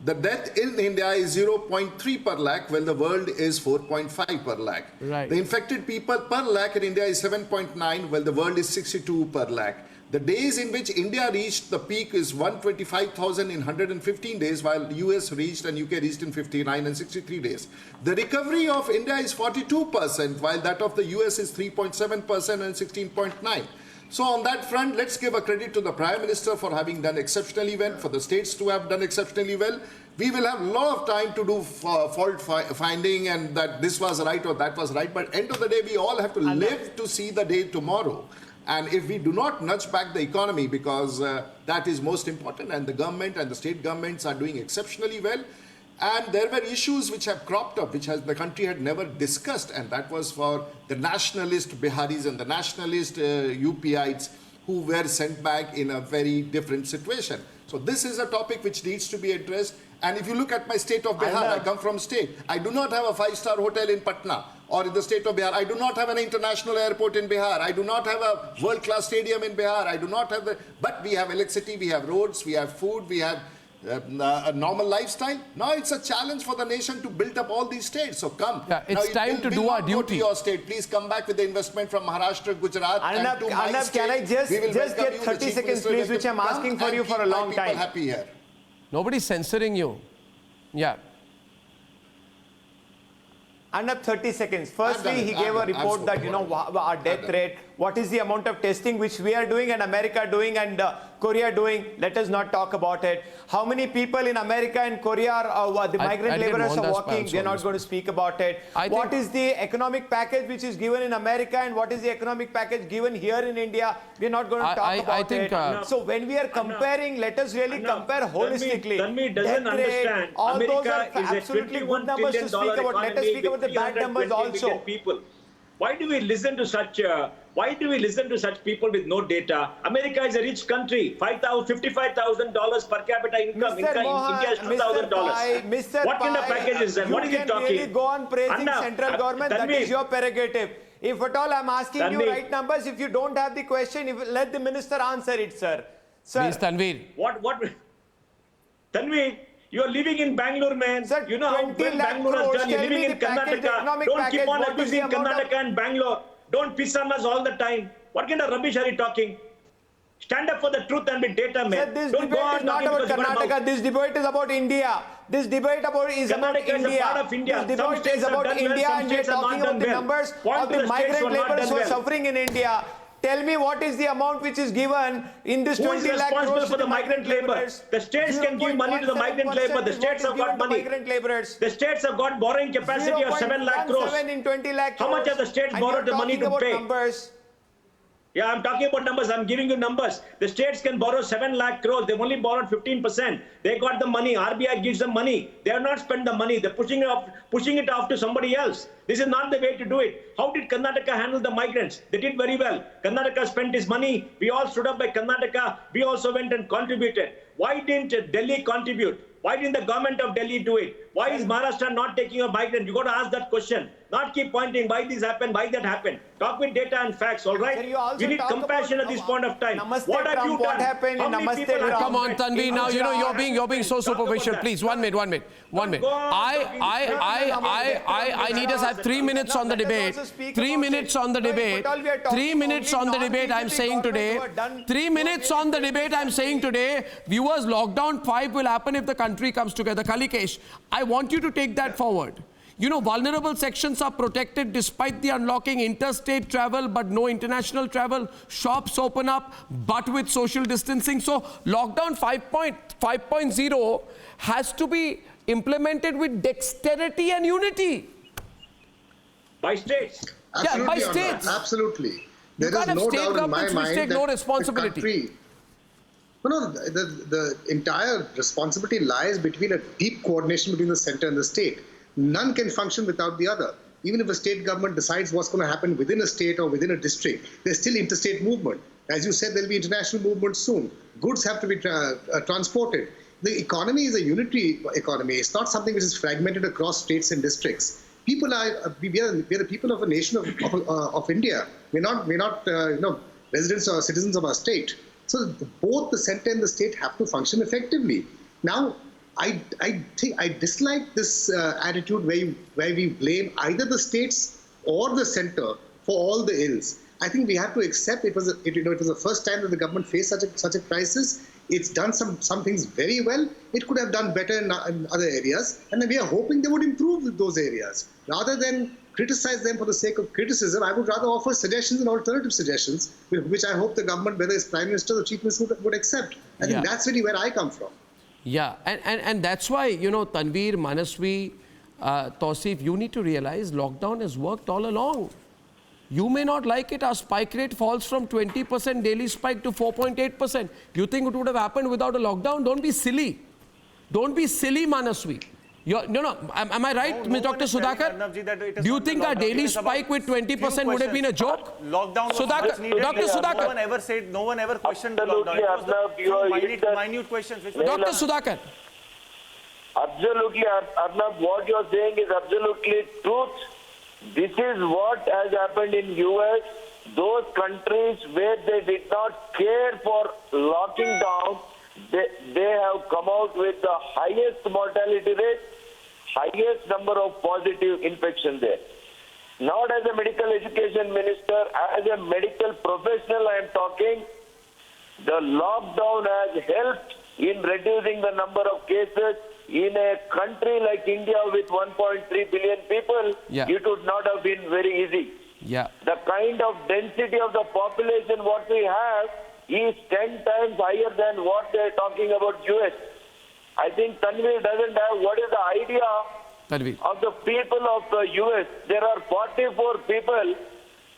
The death in India is 0.3 per lakh, while the world is 4.5 per lakh. Right. The infected people per lakh in India is 7.9, while the world is 62 per lakh. The days in which India reached the peak is 125,000 in 115 days, while US reached and UK reached in 59 and 63 days. The recovery of India is 42%, while that of the US is 3.7% and 16.9%. So on that front, let's give a credit to the Prime Minister for having done exceptionally well, for the states to have done exceptionally well. We will have a lot of time to do fault finding and that this was right or that was right. But end of the day, we all have to live to see the day tomorrow. And if we do not nudge back the economy, because that is most important, and the government and the state governments are doing exceptionally well, and there were issues which have cropped up, which the country had never discussed, and that was for the nationalist Biharis and the nationalist UPites who were sent back in a very different situation. So this is a topic which needs to be addressed. And if you look at my state of Bihar, I come from state, I do not have a 5-star hotel in Patna or in the state of Bihar. I do not have an international airport in Bihar. I do not have a world-class stadium in Bihar. I do not have but we have electricity, we have roads, we have food, we have a normal lifestyle. Now it's a challenge for the nation to build up all these states. So come. It's time to do our duty. Your state. Please come back with the investment from Maharashtra, Gujarat, and to my state. Can I just get 30 seconds, please, which I'm asking for you for a long time. Happy here. Nobody's censoring you. Yeah. Under 30 seconds. Firstly, he gave a report that, our death rate, what is the amount of testing which we are doing and America doing and Korea doing. Let us not talk about it. How many people in America and Korea are the migrant laborers are working? They're not going to speak about it. What is the economic package which is given in America and what is the economic package given here in India? We're not going to talk about it. So when we are comparing, let us really compare holistically. Tanveer doesn't understand. All America those are absolutely good numbers to speak about. Let us speak about the bad numbers also. People. Why do we listen to such? Why do we listen to such people with no data? America is a rich country. $55,000 per capita income. India is $2,000. What kind of package is that? What is he talking? You can really go on praising central government. That is your prerogative. If at all I'm asking you right numbers, if you don't have the question, let the minister answer it, sir. Please, Tanveer. What? Tanveer. You're living in Bangalore, man. Sir, you know how well Bangalore has done. You're living in Karnataka. Don't keep on abusing Karnataka and Bangalore. Don't piss on us all the time. What kind of rubbish are you talking? Stand up for the truth and with data, man. Sir, this debate is not about Karnataka. This debate is about India. This debate is about India. Is a part of India. This debate is about India, and we are talking about the numbers of the migrant laborers who are suffering in India. Tell me what is the amount which is given in this Who 20 is lakh crores responsible to for the migrant labor? laborers? The states can give money to the migrant labor. The states have got money. Migrant laborers. The states have got borrowing capacity of 7 lakh crores. 0.17 in 20 lakh How much crores. have the states And borrowed you're the money talking to about pay? Numbers. Yeah, I'm talking about numbers. I'm giving you numbers. The states can borrow 7 lakh crores. They've only borrowed 15%. They got the money. RBI gives them money. They have not spent the money. They're pushing it off to somebody else. This is not the way to do it. How did Karnataka handle the migrants? They did very well. Karnataka spent his money. We all stood up by Karnataka. We also went and contributed. Why didn't Delhi contribute? Why didn't the government of Delhi do it? Why is Maharashtra not taking a migrant? You got to ask that question. Not keep pointing why this happened, why that happened. Talk with data and facts, all right? We need compassion at this point of time. What have you done? What happened in Namaste Trump? Come on, Tanvi. Now you're being so superficial. Please, one minute. I need us. I have 3 minutes on the debate. 3 minutes on the debate. 3 minutes on the debate. I'm saying today. 3 minutes on the debate. I'm saying today. Viewers, lockdown 5 will happen if the country comes together. Kalikesh, I want you to take that forward. You know, vulnerable sections are protected despite the unlocking. Interstate travel, but no international travel. Shops open up, but with social distancing. So lockdown 5.0 has to be implemented with dexterity and unity. By states. Absolutely, yeah, by states. Absolutely. There you is no doubt in my mind take that no responsibility. the country, the entire responsibility lies between a deep coordination between the center and the state. None can function without the other. Even if a state government decides what's going to happen within a state or within a district, there's still interstate movement. As you said, there'll be international movement soon. Goods have to be transported. The economy is a unitary economy. It's not something which is fragmented across states and districts. We are the people of a nation of India. We're not residents or citizens of our state. So both the center and the state have to function effectively. Now, I dislike this attitude where we blame either the states or the center for all the ills. I think we have to accept it was the first time that the government faced such a crisis. It's done some things very well. It could have done better in other areas, and we are hoping they would improve those areas. Rather than criticize them for the sake of criticism, I would rather offer suggestions and alternative suggestions, which I hope the government, whether it's Prime Minister or Chief Minister, would accept. I think that's really where I come from. Yeah, and that's why, Tanveer, Manasvi, Tausif, you need to realize lockdown has worked all along. You may not like it. Our spike rate falls from 20% daily spike to 4.8%. You think it would have happened without a lockdown? Don't be silly. Don't be silly, Manasvi. Am I right, Dr. Sudhakar? Do you think our daily spike with 20% would have been a joke? Lockdown was Dr. Sudhakar. No one ever questioned the lockdown. It was minute questions. Dr. Sudhakar. Absolutely, Arnab, what you are saying is absolutely truth. This is what has happened in US. Those countries where they did not care for locking down, they have come out with the highest mortality rate, highest number of positive infections there. Not as a medical education minister, as a medical professional I am talking, the lockdown has helped in reducing the number of cases. In a country like India with 1.3 billion people, it would not have been very easy. Yeah. The kind of density of the population what we have is 10 times higher than what they are talking about US. I think Tanveer doesn't have what is the idea of the people of the US. There are 44 people.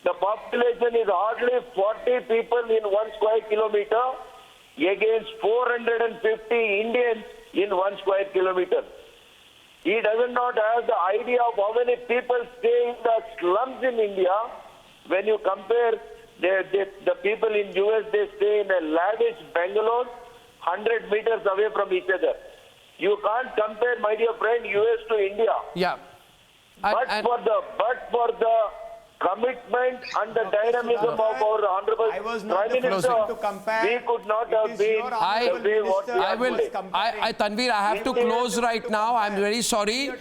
The population is hardly 40 people in 1 square kilometer against 450 Indians in 1 square kilometer. He does not have the idea of how many people stay in the slums in India. When you compare the people in US, they stay in a lavish Bangalore, 100 meters away from each other. You can't compare, my dear friend, US to India. Yeah. But for the commitment and the dynamism of our Honorable Prime Minister, we could not have been the way what we are today. Tanveer, I have to close right now. I'm very sorry.